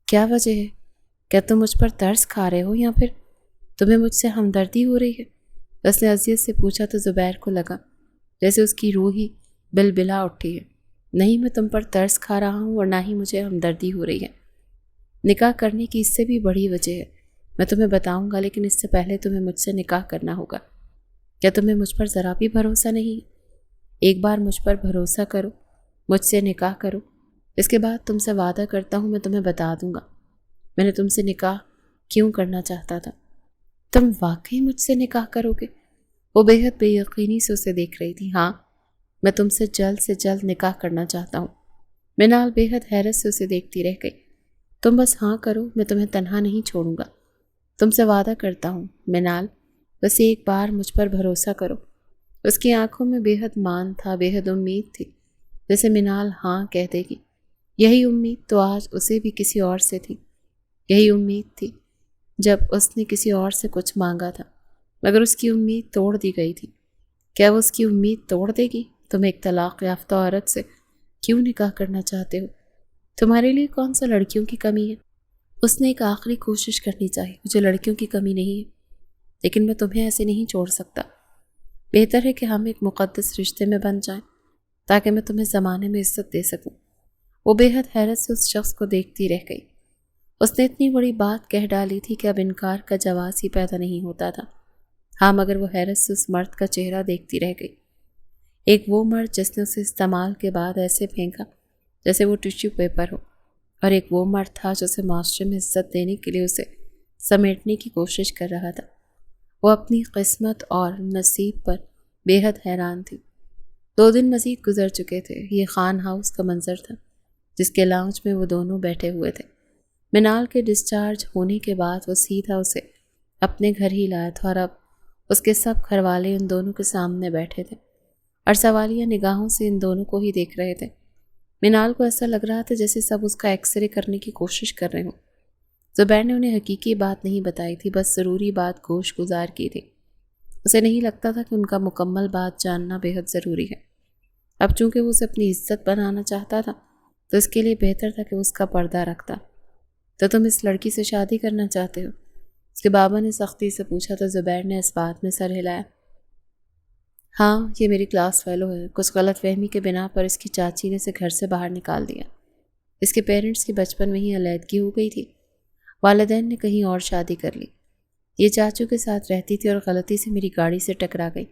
کیا وجہ ہے؟ کیا تم مجھ پر ترس کھا رہے ہو یا پھر تمہیں مجھ سے ہمدردی ہو رہی ہے؟ اس نے اذیت سے پوچھا تو زبیر کو لگا جیسے اس کی روح ہی بلبلا اٹھی ہے. نہیں، میں تم پر ترس کھا رہا ہوں اور نہ ہی مجھے ہمدردی ہو رہی ہے. نکاح کرنے کی اس سے بھی بڑی وجہ ہے. میں تمہیں بتاؤں گا لیکن اس سے پہلے تمہیں مجھ سے نکاح کرنا ہوگا. کیا تمہیں مجھ پر ذرا بھی بھروسہ نہیں؟ ایک بار مجھ پر بھروسہ کرو، مجھ سے نکاح کرو. اس کے بعد تم سے وعدہ کرتا ہوں میں تمہیں بتا دوں گا میں نے تم سے نکاح کیوں کرنا چاہتا تھا. تم واقعی مجھ سے نکاح کرو گے؟ وہ بے حد بے یقینی سے اسے دیکھ رہی تھی. ہاں، میں تم سے جلد نکاح کرنا چاہتا ہوں. منال بے حد حیرت سے اسے دیکھتی رہ گئی. تم بس ہاں کرو، میں تمہیں تنہا نہیں چھوڑوں گا، تم سے وعدہ کرتا ہوں منال، بس ایک بار مجھ پر بھروسہ کرو۔ اس کی آنکھوں میں بے حد مان تھا، بے حد امید تھی، جیسے منال ہاں کہہ دے گی۔ یہی امید تو آج اسے بھی کسی اور سے تھی، یہی امید تھی جب اس نے کسی اور سے کچھ مانگا تھا، مگر اس کی امید توڑ دی گئی تھی۔ کیا وہ اس کی امید توڑ دے گی؟ تم ایک طلاق یافتہ عورت سے کیوں نکاح کرنا چاہتے ہو؟ تمہارے لیے کون سا لڑکیوں کی کمی ہے؟ اس نے ایک آخری کوشش کرنی چاہیے، مجھے لڑکیوں کی کمی نہیں ہے، لیکن میں تمہیں ایسے نہیں چھوڑ سکتا۔ بہتر ہے کہ ہم ایک مقدس رشتے میں بن جائیں تاکہ میں تمہیں زمانے میں عزت دے سکوں۔ وہ بے حد حیرت سے اس شخص کو دیکھتی رہ گئی۔ اس نے اتنی بڑی بات کہہ ڈالی تھی کہ اب انکار کا جواز ہی پیدا نہیں ہوتا تھا۔ ہاں، مگر وہ حیرت سے اس مرد کا چہرہ دیکھتی رہ گئی۔ ایک وہ مرد جس نے اسے استعمال کے بعد ایسے پھینکا جیسے وہ ٹیشو پیپر ہو، اور ایک وہ مرد تھا جو اسے معاشرے میں عزت دینے کے لیے اسے سمیٹنے کی کوشش کر رہا تھا۔ وہ اپنی قسمت اور نصیب پر بے حد حیران تھی۔ 2 دن مزید گزر چکے تھے۔ یہ خان ہاؤس کا منظر تھا جس کے لاؤنج میں وہ دونوں بیٹھے ہوئے تھے۔ منال کے ڈسچارج ہونے کے بعد وہ سیدھا اسے اپنے گھر ہی لایا تھا، اور اب اس کے سب گھر والے ان دونوں کے سامنے بیٹھے تھے اور سوالیہ نگاہوں سے ان دونوں کو ہی دیکھ رہے تھے۔ منال کو ایسا لگ رہا تھا جیسے سب اس کا ایکس رے کرنے کی کوشش کر رہے ہوں۔ زبیر نے انہیں حقیقی بات نہیں بتائی تھی، بس ضروری بات گوش گزار کی تھی۔ اسے نہیں لگتا تھا کہ ان کا مکمل بات جاننا بے حد ضروری ہے۔ اب چونکہ وہ اسے اپنی عزت بنانا چاہتا تھا تو اس کے لیے بہتر تھا کہ اس کا پردہ رکھتا۔ تو تم اس لڑکی سے شادی کرنا چاہتے ہو؟ اس کے بابا نے سختی سے پوچھا تو زبیر نے اس بات میں سر ہلایا۔ ہاں، یہ میری کلاس فیلو ہے۔ کچھ غلط فہمی کے بنا پر اس کی چاچی نے اسے گھر سے باہر نکال دیا۔ اس کے پیرنٹس کی بچپن میں ہی علیحدگی ہو گئی تھی، والدین نے کہیں اور شادی کر لی۔ یہ چاچو کے ساتھ رہتی تھی اور غلطی سے میری گاڑی سے ٹکرا گئی،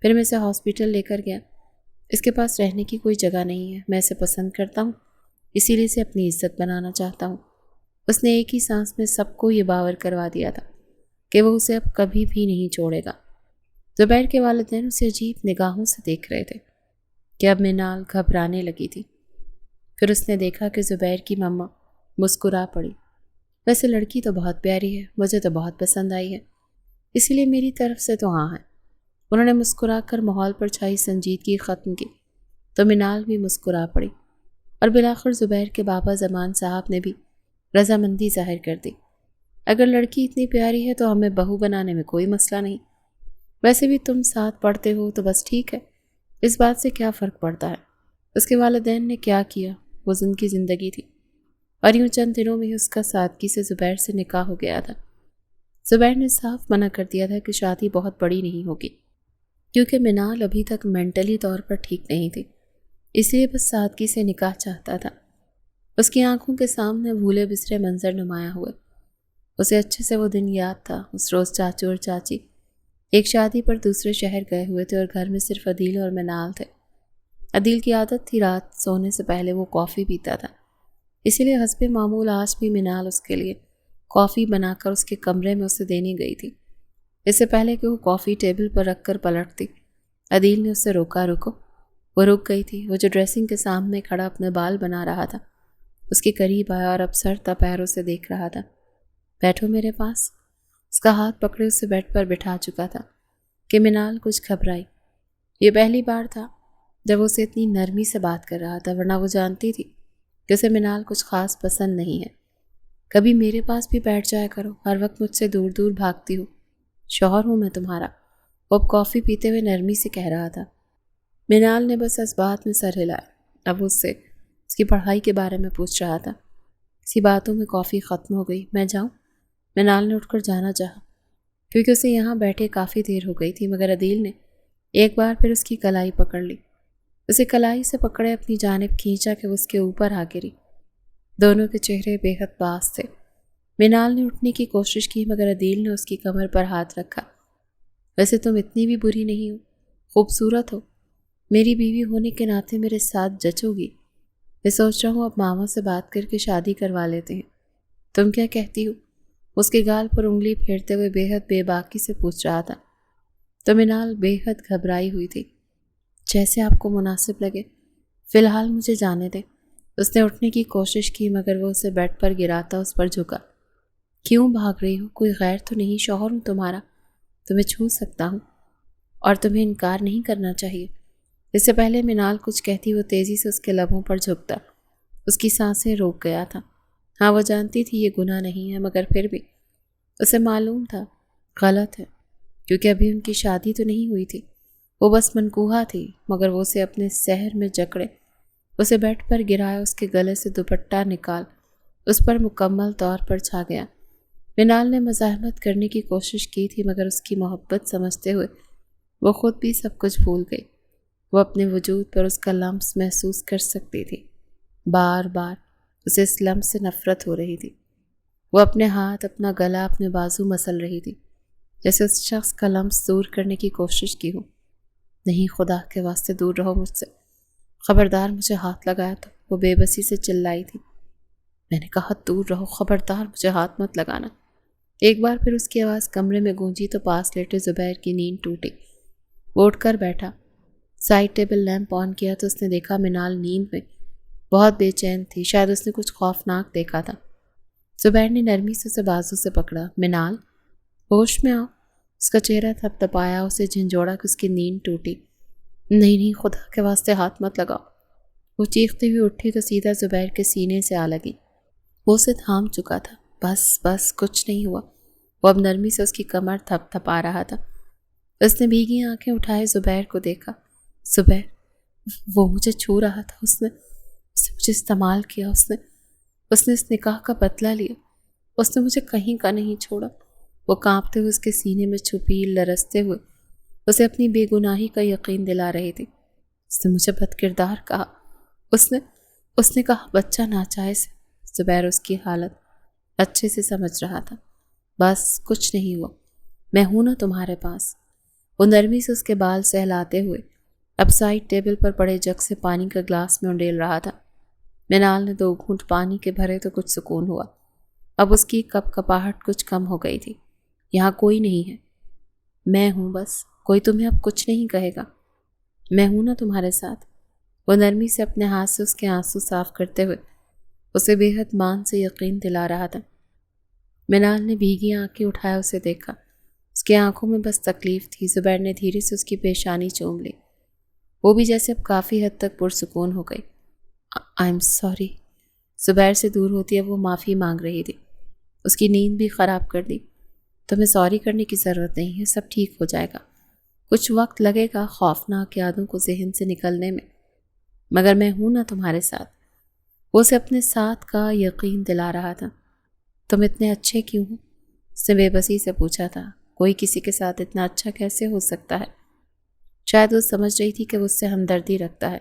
پھر میں اسے ہاسپٹل لے کر گیا۔ اس کے پاس رہنے کی کوئی جگہ نہیں ہے، میں اسے پسند کرتا ہوں، اسی لیے اسے اپنی عزت بنانا چاہتا ہوں۔ اس نے ایک ہی سانس میں سب کو یہ باور کروا دیا تھا کہ وہ اسے اب کبھی بھی نہیں چھوڑے گا۔ زبیر کے والدین اسے عجیب نگاہوں سے دیکھ رہے تھے کہ اب منال گھبرانے لگی تھی۔ پھر اس نے دیکھا کہ زبیر کی مما مسکرا پڑی۔ ویسے لڑکی تو بہت پیاری ہے، مجھے تو بہت پسند آئی ہے، اسی لیے میری طرف سے تو ہاں ہے۔ انہوں نے مسکرا کر ماحول پر چھائی سنجیدگی ختم کی تو منال بھی مسکرا پڑی، اور بالآخر زبیر کے بابا زمان صاحب نے بھی رضامندی ظاہر کر دی۔ اگر لڑکی اتنی پیاری ہے تو ہمیں بہو بنانے میں کوئی مسئلہ نہیں، ویسے بھی تم ساتھ پڑھتے ہو تو بس ٹھیک ہے، اس بات سے کیا فرق پڑتا ہے۔ اس کے والدین نے کیا کیا، وہ ان کی زندگی تھی، اور یوں چند دنوں میں ہی اس کا سادگی سے زبیر سے نکاح ہو گیا تھا۔ زبیر نے صاف منع کر دیا تھا کہ شادی بہت بڑی نہیں ہوگی، کیونکہ منال ابھی تک مینٹلی طور پر ٹھیک نہیں تھی، اس لیے بس سادگی سے نکاح چاہتا تھا۔ اس کی آنکھوں کے سامنے بھولے بسرے منظر نمایاں ہوئے۔ اسے اچھے سے وہ دن یاد تھا۔ اس روز چاچو اور چاچی ایک شادی پر دوسرے شہر گئے ہوئے تھے اور گھر میں صرف عدیل اور منال تھے۔ عدیل کی عادت تھی رات سونے سے پہلے وہ کافی پیتا تھا، اسی لیے حسب معمول آج بھی منال اس کے لیے کافی بنا کر اس کے کمرے میں اسے دینے گئی تھی۔ اس سے پہلے کہ وہ کافی ٹیبل پر رکھ کر پلٹتی، عدیل نے اسے روکا۔ رکو۔ وہ رک گئی تھی۔ وہ جو ڈریسنگ کے سامنے کھڑا اپنے بال بنا رہا تھا اس کے قریب آیا اور اب سر تا پیروں سے دیکھ رہا تھا۔ بیٹھو میرے پاس۔ اس کا ہاتھ پکڑے اسے بیڈ پر بٹھا چکا تھا کہ منال کچھ گھبرائی۔ یہ پہلی بار تھا جب اسے اتنی نرمی سے بات کر رہا تھا، ورنہ وہ جانتی تھی کہ اسے منال کچھ خاص پسند نہیں ہے۔ کبھی میرے پاس بھی بیٹھ جایا کرو، ہر وقت مجھ سے دور دور بھاگتی ہو، شوہر ہوں میں تمہارا۔ وہ اب کافی پیتے ہوئے نرمی سے کہہ رہا تھا۔ منال نے بس اس بات میں سر ہلایا۔ اب اس سے اس کی پڑھائی کے بارے میں پوچھ رہا تھا۔ اسی باتوں میں کافی ختم ہو گئی۔ میں جاؤں؟ منال نے اٹھ کر جانا چاہا کیونکہ اسے یہاں بیٹھے کافی دیر ہو گئی تھی، مگر عدیل نے ایک بار پھر اس کی کلائی پکڑ لی۔ اسے کلائی سے پکڑے اپنی جانب کھینچا کہ وہ اس کے اوپر آ گری۔ دونوں کے چہرے بے حد باس تھے۔ منال نے اٹھنے کی کوشش کی مگر عدیل نے اس کی کمر پر ہاتھ رکھا۔ ویسے تم اتنی بھی بری نہیں ہو، خوبصورت ہو، میری بیوی ہونے کے ناطے میرے ساتھ جچو گی۔ میں سوچ رہا ہوں اب ماما سے بات کر کے شادی کروا لیتے ہیں، تم کیا کہتی ہو؟ اس کے گال پر انگلی پھیرتے ہوئے بے حد بے باکی سے پوچھ رہا تھا۔ تو منال بے حد گھبرائی ہوئی تھی۔ جیسے آپ کو مناسب لگے، فی الحال مجھے جانے دیں، اس نے اٹھنے کی کوشش کی مگر وہ اسے بیڈ پر گراتا اس پر جھکا۔ کیوں بھاگ رہی ہو؟ کوئی غیر تو نہیں؟ شوہر ہوں تمہارا، تمہیں چھو سکتا ہوں اور تمہیں انکار نہیں کرنا چاہیے۔ اس سے پہلے منال کچھ کہتی وہ تیزی سے اس کے لبوں پر جھکتا۔ اس کی سانسیں روک گیا تھا۔ ہاں وہ جانتی تھی یہ گناہ نہیں ہے، مگر پھر بھی اسے معلوم تھا غلط ہے، کیونکہ ابھی ان کی شادی تو نہیں ہوئی تھی۔ وہ بس منقوہا تھی، مگر وہ اسے اپنے سحر میں جکڑے، اسے بیڈ پر گرایا، اس کے گلے سے دوپٹہ نکال اس پر مکمل طور پر چھا گیا۔ منال نے مزاحمت کرنے کی کوشش کی تھی، مگر اس کی محبت سمجھتے ہوئے وہ خود بھی سب کچھ بھول گئی۔ وہ اپنے وجود پر اس کا لمس محسوس کر سکتی تھی۔ بار بار اسے اس لمس سے نفرت ہو رہی تھی۔ وہ اپنے ہاتھ، اپنا گلا، اپنے بازو مسل رہی تھی، جیسے اس شخص کا لمس دور کرنے کی کوشش کی ہو۔ نہیں، خدا کے واسطے دور رہو مجھ سے، خبردار مجھے ہاتھ لگایا تو، وہ بے بسی سے چلائی تھی۔ میں نے کہا دور رہو، خبردار مجھے ہاتھ مت لگانا۔ ایک بار پھر اس کی آواز کمرے میں گونجی تو پاس لیٹے زبیر کی نیند ٹوٹی۔ وہ اٹھ کر بیٹھا، سائڈ ٹیبل لیمپ آن کیا تو اس نے دیکھا منال نیند میں بہت بے چین تھی۔ شاید اس نے کچھ خوفناک دیکھا تھا۔ زبیر نے نرمی سے اسے بازو سے پکڑا۔ منال، ہوش میں آؤ۔ اس کا چہرہ تھپ تھپایا، اسے جھنجھوڑا کہ اس کی نیند ٹوٹی۔ نہیں نہیں، خدا کے واسطے ہاتھ مت لگاؤ۔ وہ چیختی ہوئی اٹھی تو سیدھا زبیر کے سینے سے آ لگی۔ وہ اسے تھام چکا تھا۔ بس بس، کچھ نہیں ہوا۔ وہ اب نرمی سے اس کی کمر تھپ تھپا رہا تھا۔ اس نے بھیگی آنکھیں اٹھائے زبیر کو دیکھا۔ زبیر، وہ مجھے چھو رہا تھا، اس نے مجھے استعمال کیا، اس نے اس نکاح کا بدلہ لیا، اس نے مجھے کہیں کا نہیں چھوڑا۔ وہ کانپتے ہوئے اس کے سینے میں چھپی، لرزتے ہوئے اسے اپنی بے گناہی کا یقین دلا رہی تھی۔ اس نے مجھے بد کردار کہا، اس نے کہا بچہ ناجائز ہے۔ زبیر اس کی حالت اچھے سے سمجھ رہا تھا۔ بس کچھ نہیں ہوا، میں ہوں نا تمہارے پاس۔ وہ نرمی سے اس کے بال سہلاتے ہوئے اب سائڈ ٹیبل پر پڑے جگ سے پانی کا گلاس میں انڈیل رہا تھا۔ منال نے 2 گھونٹ پانی کے بھرے تو کچھ سکون ہوا۔ اب اس کی کپ کپاہٹ کچھ کم ہو گئی تھی۔ یہاں کوئی نہیں ہے، میں ہوں بس، کوئی تمہیں اب کچھ نہیں کہے گا، میں ہوں نا تمہارے ساتھ۔ وہ نرمی سے اپنے ہاتھ سے اس کے آنسو صاف کرتے ہوئے اسے بے حد مان سے یقین دلا رہا تھا۔ منال نے بھیگی آنکھیں اٹھایا اسے دیکھا۔ اس کی آنکھوں میں بس تکلیف تھی۔ زبیر نے دھیرے سے اس کی پیشانی چوم لی۔ وہ بھی جیسے اب کافی حد تک پرسکون ہو گئی۔ I am sorry. زبیر سے دور ہوتی ہے وہ معافی مانگ رہی تھی۔ اس کی نیند بھی خراب کر دی۔ تمہیں سوری کرنے کی ضرورت نہیں ہے، سب ٹھیک ہو جائے گا۔ کچھ وقت لگے گا خوفناک یادوں کو ذہن سے نکلنے میں، مگر میں ہوں نا تمہارے ساتھ۔ وہ اسے اپنے ساتھ کا یقین دلا رہا تھا۔ تم اتنے اچھے کیوں ہو؟ اس نے بے بسی سے پوچھا تھا۔ کوئی کسی کے ساتھ اتنا اچھا کیسے ہو سکتا ہے؟ شاید وہ سمجھ رہی تھی کہ وہ اس سے ہمدردی رکھتا ہے۔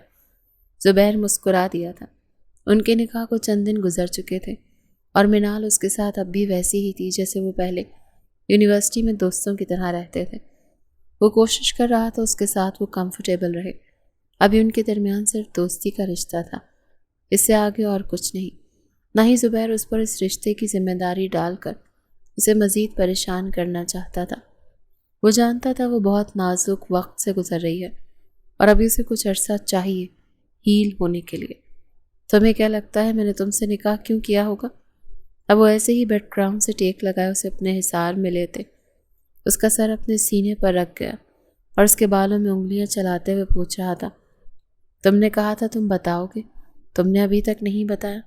زبیر مسکرا دیا تھا۔ ان کے نکاح کو چند دن گزر چکے تھے اور منال اس کے ساتھ اب بھی ویسی ہی تھی جیسے وہ پہلے یونیورسٹی میں دوستوں کی طرح رہتے تھے۔ وہ کوشش کر رہا تھا اس کے ساتھ وہ کمفرٹیبل رہے۔ ابھی ان کے درمیان صرف دوستی کا رشتہ تھا، اس سے آگے اور کچھ نہیں۔ نہ ہی زبیر اس پر اس رشتے کی ذمہ داری ڈال کر اسے مزید پریشان کرنا چاہتا تھا۔ وہ جانتا تھا وہ بہت نازک وقت سے گزر رہی ہے اور ابھی اسے کچھ عرصہ چاہیے ہیل ہونے کے لیے۔ تمہیں کیا لگتا ہے میں نے تم سے نکاح کیوں کیا ہوگا؟ اب وہ ایسے ہی بیک گراؤنڈ سے ٹیک لگائے اسے اپنے حصار میں لیتے۔ اس کا سر اپنے سینے پر رکھ گیا اور اس کے بالوں میں انگلیاں چلاتے ہوئے پوچھ رہا تھا، تم نے کہا تھا تم بتاؤ گے، تم نے ابھی تک نہیں بتایا۔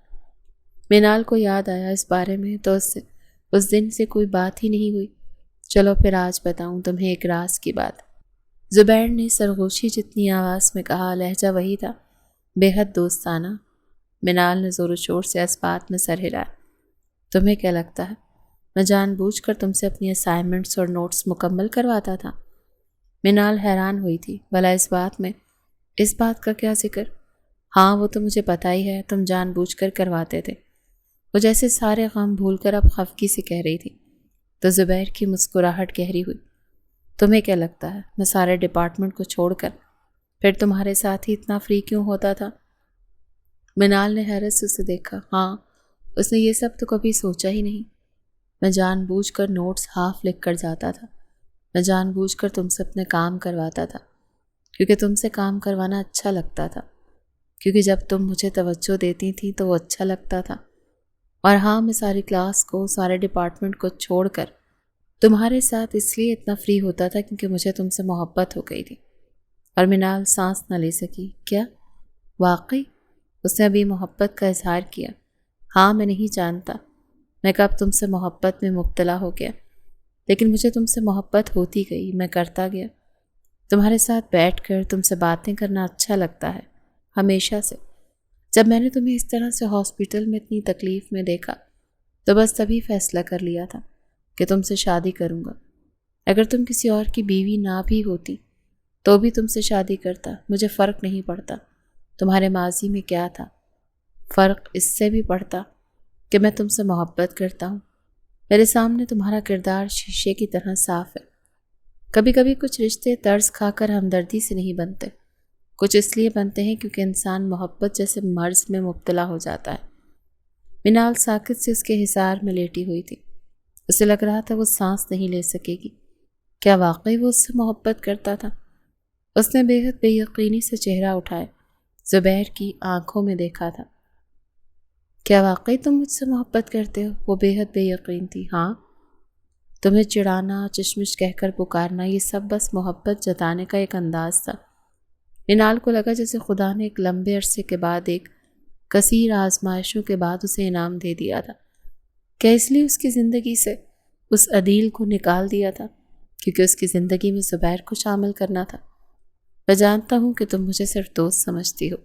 منال کو یاد آیا اس بارے میں تو اس دن سے کوئی بات ہی نہیں ہوئی۔ چلو پھر آج بتاؤں تمہیں ایک راز کی بات۔ زبیر نے سرگوشی جتنی آواز میں کہا، لہجہ وہی تھا، بے حد دوستانہ۔ منال نے زور و شور سے اس بات میں سر ہلایا۔ تمہیں کیا لگتا ہے میں جان بوجھ کر تم سے اپنی اسائنمنٹس اور نوٹس مکمل کرواتا تھا؟ منال حیران ہوئی تھی۔ بھلا اس بات کا کیا ذکر؟ ہاں وہ تو مجھے پتہ ہی ہے، تم جان بوجھ کر کرواتے تھے۔ وہ جیسے سارے غم بھول کر اب خفگی سے کہہ رہی تھی تو زبیر کی مسکراہٹ گہری ہوئی۔ تمہیں کیا لگتا ہے میں سارے ڈپارٹمنٹ کو چھوڑ کر پھر تمہارے ساتھ ہی اتنا فری کیوں ہوتا تھا؟ منال نے حیرت سے اسے دیکھا۔ ہاں، اس نے یہ سب تو کبھی سوچا ہی نہیں۔ میں جان بوجھ کر نوٹس ہاف لکھ کر جاتا تھا، میں جان بوجھ کر تم سے اپنے کام کرواتا تھا، کیونکہ تم سے کام کروانا اچھا لگتا تھا۔ کیونکہ جب تم مجھے توجہ دیتی تھی تو وہ اچھا لگتا تھا، اور ہاں میں ساری کلاس کو، سارے ڈپارٹمنٹ کو چھوڑ کر تمہارے ساتھ اس لیے اتنا فری ہوتا تھا کیونکہ مجھے تم سے محبت ہو گئی تھی۔ اور منال سانس نہ لے سکی۔ کیا واقعی؟ اس نے ابھی محبت کا اظہار کیا۔ ہاں میں نہیں جانتا میں کب تم سے محبت میں مبتلا ہو گیا، لیکن مجھے تم سے محبت ہوتی گئی، میں کرتا گیا۔ تمہارے ساتھ بیٹھ کر تم سے باتیں کرنا اچھا لگتا ہے، ہمیشہ سے۔ جب میں نے تمہیں اس طرح سے ہاسپٹل میں اتنی تکلیف میں دیکھا تو بس تبھی فیصلہ کر لیا تھا کہ تم سے شادی کروں گا۔ اگر تم کسی اور کی بیوی نہ بھی ہوتی تو بھی تم سے شادی کرتا، مجھے فرق نہیں پڑتا تمہارے ماضی میں کیا تھا۔ فرق اس سے بھی پڑتا کہ میں تم سے محبت کرتا ہوں۔ میرے سامنے تمہارا کردار شیشے کی طرح صاف ہے۔ کبھی کبھی کچھ رشتے طرز کھا کر ہمدردی سے نہیں بنتے، کچھ اس لیے بنتے ہیں کیونکہ انسان محبت جیسے مرض میں مبتلا ہو جاتا ہے۔ منال ساکت سے اس کے حصار میں لیٹی ہوئی تھی۔ اسے لگ رہا تھا وہ سانس نہیں لے سکے گی۔ کیا واقعی وہ اس سے محبت کرتا تھا؟ اس نے بے حد بے یقینی سے چہرہ اٹھائے زبیر کی آنکھوں میں دیکھا تھا۔ کیا واقعی تم مجھ سے محبت کرتے ہو؟ وہ بے حد بے یقین تھی۔ ہاں، تمہیں چڑھانا، چشمش کہہ کر پکارنا، یہ سب بس محبت جتانے کا ایک انداز تھا۔ منال کو لگا جیسے خدا نے ایک لمبے عرصے کے بعد، ایک کثیر آزمائشوں کے بعد اسے انعام دے دیا تھا۔ کیا اس لیے اس کی زندگی سے اس عدیل کو نکال دیا تھا کیونکہ اس کی زندگی میں زبیر کو شامل کرنا تھا؟ میں جانتا ہوں کہ تم مجھے صرف دوست سمجھتی ہو،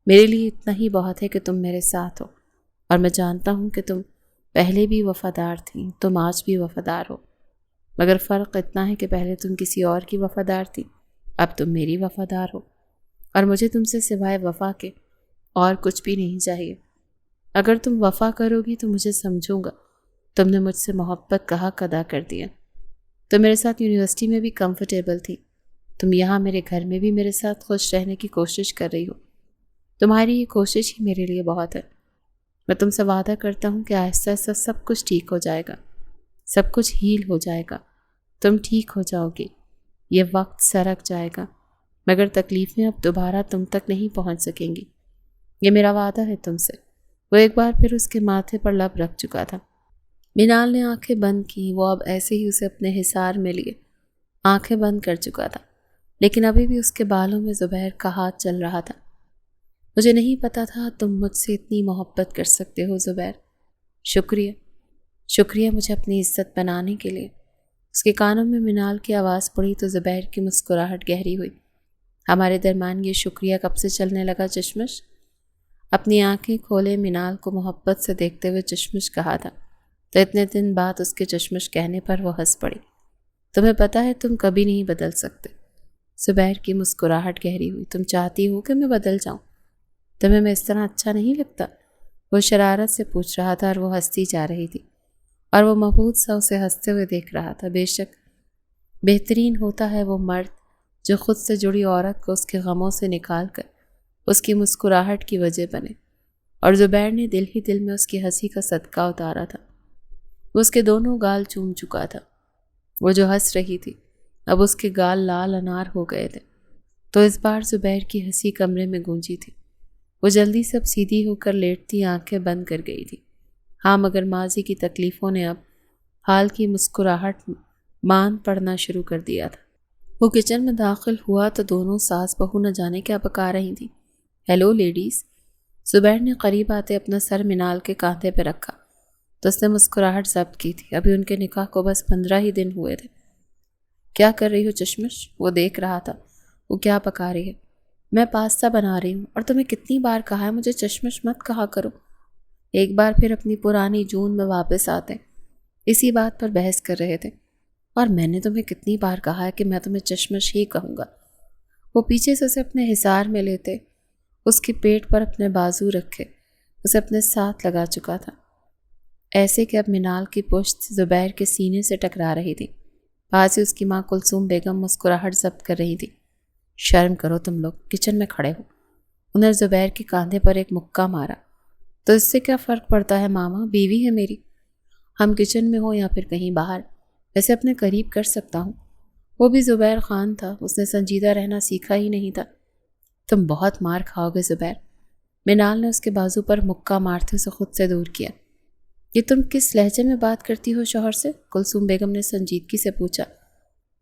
میرے لیے اتنا ہی بہت ہے کہ تم میرے ساتھ ہو، اور میں جانتا ہوں کہ تم پہلے بھی وفادار تھیں، تم آج بھی وفادار ہو، مگر فرق اتنا ہے کہ پہلے تم کسی اور کی وفادار تھی، اب تم میری وفادار ہو، اور مجھے تم سے سوائے وفا کے اور کچھ بھی نہیں چاہیے۔ اگر تم وفا کرو گی تو مجھے سمجھوں گا تم نے مجھ سے محبت کا حق ادا کر دیا۔ تم میرے ساتھ یونیورسٹی میں بھی کمفرٹیبل تھی، تم یہاں میرے گھر میں بھی میرے ساتھ خوش رہنے کی کوشش کر رہی ہو۔ تمہاری یہ کوشش ہی میرے لیے بہت ہے۔ میں تم سے وعدہ کرتا ہوں کہ آہستہ آہستہ سب کچھ ٹھیک ہو جائے گا، سب کچھ ہیل ہو جائے گا، تم ٹھیک ہو جاؤ گی، یہ وقت سرک جائے گا، مگر تکلیفیں اب دوبارہ تم تک نہیں پہنچ سکیں گی، یہ میرا وعدہ ہے تم سے۔ وہ ایک بار پھر اس کے ماتھے پر لب رکھ چکا تھا۔ منال نے آنکھیں بند کی، وہ اب ایسے ہی اسے اپنے حصار میں لیے آنکھیں بند کر چکا تھا، لیکن ابھی بھی اس کے بالوں میں زبیر کا ہاتھ چل رہا تھا۔ مجھے نہیں پتا تھا تم مجھ سے اتنی محبت کر سکتے ہو زبیر، شکریہ، شکریہ مجھے اپنی عزت بنانے کے لیے۔ اس کے کانوں میں منال کی آواز پڑی تو زبیر کی مسکراہٹ گہری ہوئی۔ ہمارے درمیان یہ شکریہ کب سے چلنے لگا چشمش؟ اپنی آنکھیں کھولے منال کو محبت سے دیکھتے ہوئے چشمش کہا تھا، تو اتنے دن بعد اس کے چشمش کہنے پر وہ ہنس پڑی۔ تمہیں پتا ہے تم کبھی نہیں بدل سکتے۔ زبیر کی مسکراہٹ گہری ہوئی۔ تم چاہتی ہو کہ میں بدل جاؤں؟ تمہیں میں اس طرح اچھا نہیں لگتا؟ وہ شرارت سے پوچھ رہا تھا اور وہ ہنستی جا رہی تھی، اور وہ مبہوت سا اسے ہنستے ہوئے دیکھ رہا تھا۔ بے شک بہترین ہوتا ہے وہ مرد جو خود سے جڑی عورت کو اس کے غموں سے نکال کر اس کی مسکراہٹ کی وجہ بنے، اور زبیر نے دل ہی دل میں اس کی ہنسی کا صدقہ اتارا تھا۔ وہ اس کے دونوں گال چوم چکا تھا۔ وہ جو ہنس رہی تھی اب اس کے گال لال انار ہو گئے تھے، تو اس بار زبیر کی ہنسی کمرے میں گونجی تھی۔ وہ جلدی سے اب سیدھی ہو کر لیٹتی آنکھیں بند کر گئی تھی۔ ہاں، مگر ماضی کی تکلیفوں نے اب حال کی مسکراہٹ مان پڑنا شروع کر دیا تھا۔ وہ کچن میں داخل ہوا تو دونوں ساس بہو نہ جانے کیا پکا رہی تھیں۔ Hello ladies. زبیر نے قریب آتے اپنا سر منال کے کاندھے پہ رکھا تو اس نے مسکراہٹ ضبط کی تھی۔ ابھی ان کے نکاح کو بس 15 ہی دن ہوئے تھے۔ کیا کر رہی ہو چشمش؟ وہ دیکھ رہا تھا وہ کیا پکا رہی ہے۔ میں پاستا بنا رہی ہوں، اور تمہیں کتنی بار کہا ہے مجھے چشمش مت کہا کرو۔ ایک بار پھر اپنی پرانی جون میں واپس آتے اسی بات پر بحث کر رہے تھے، اور میں نے تمہیں کتنی بار کہا ہے کہ میں تمہیں چشمش ہی کہوں گا۔ وہ پیچھے سے اسے اپنے حصار میں لیتے اس کے پیٹ پر اپنے بازو رکھے اسے اپنے ساتھ لگا چکا تھا، ایسے کہ اب منال کی پشت زبیر کے سینے سے ٹکرا رہی تھی۔ پاس ہی اس کی ماں کلثوم بیگم مسکراہٹ ضبط کر رہی تھی۔ شرم کرو تم لوگ، کچن میں کھڑے ہو۔ انہوں نے زبیر کے کاندھے پر ایک مکہ مارا۔ تو اس سے کیا فرق پڑتا ہے ماما، بیوی ہے میری، ہم کچن میں ہو یا پھر کہیں باہر، ویسے اپنے قریب کر سکتا ہوں۔ وہ بھی زبیر خان تھا، اس نے سنجیدہ رہنا سیکھا ہی نہیں تھا۔ تم بہت مار کھاؤ گے زبیر۔ منال نے اس کے بازو پر مکہ مارتے اسے خود سے دور کیا۔ یہ تم کس لہجے میں بات کرتی ہو شوہر سے؟ کلثوم بیگم نے سنجیدگی سے پوچھا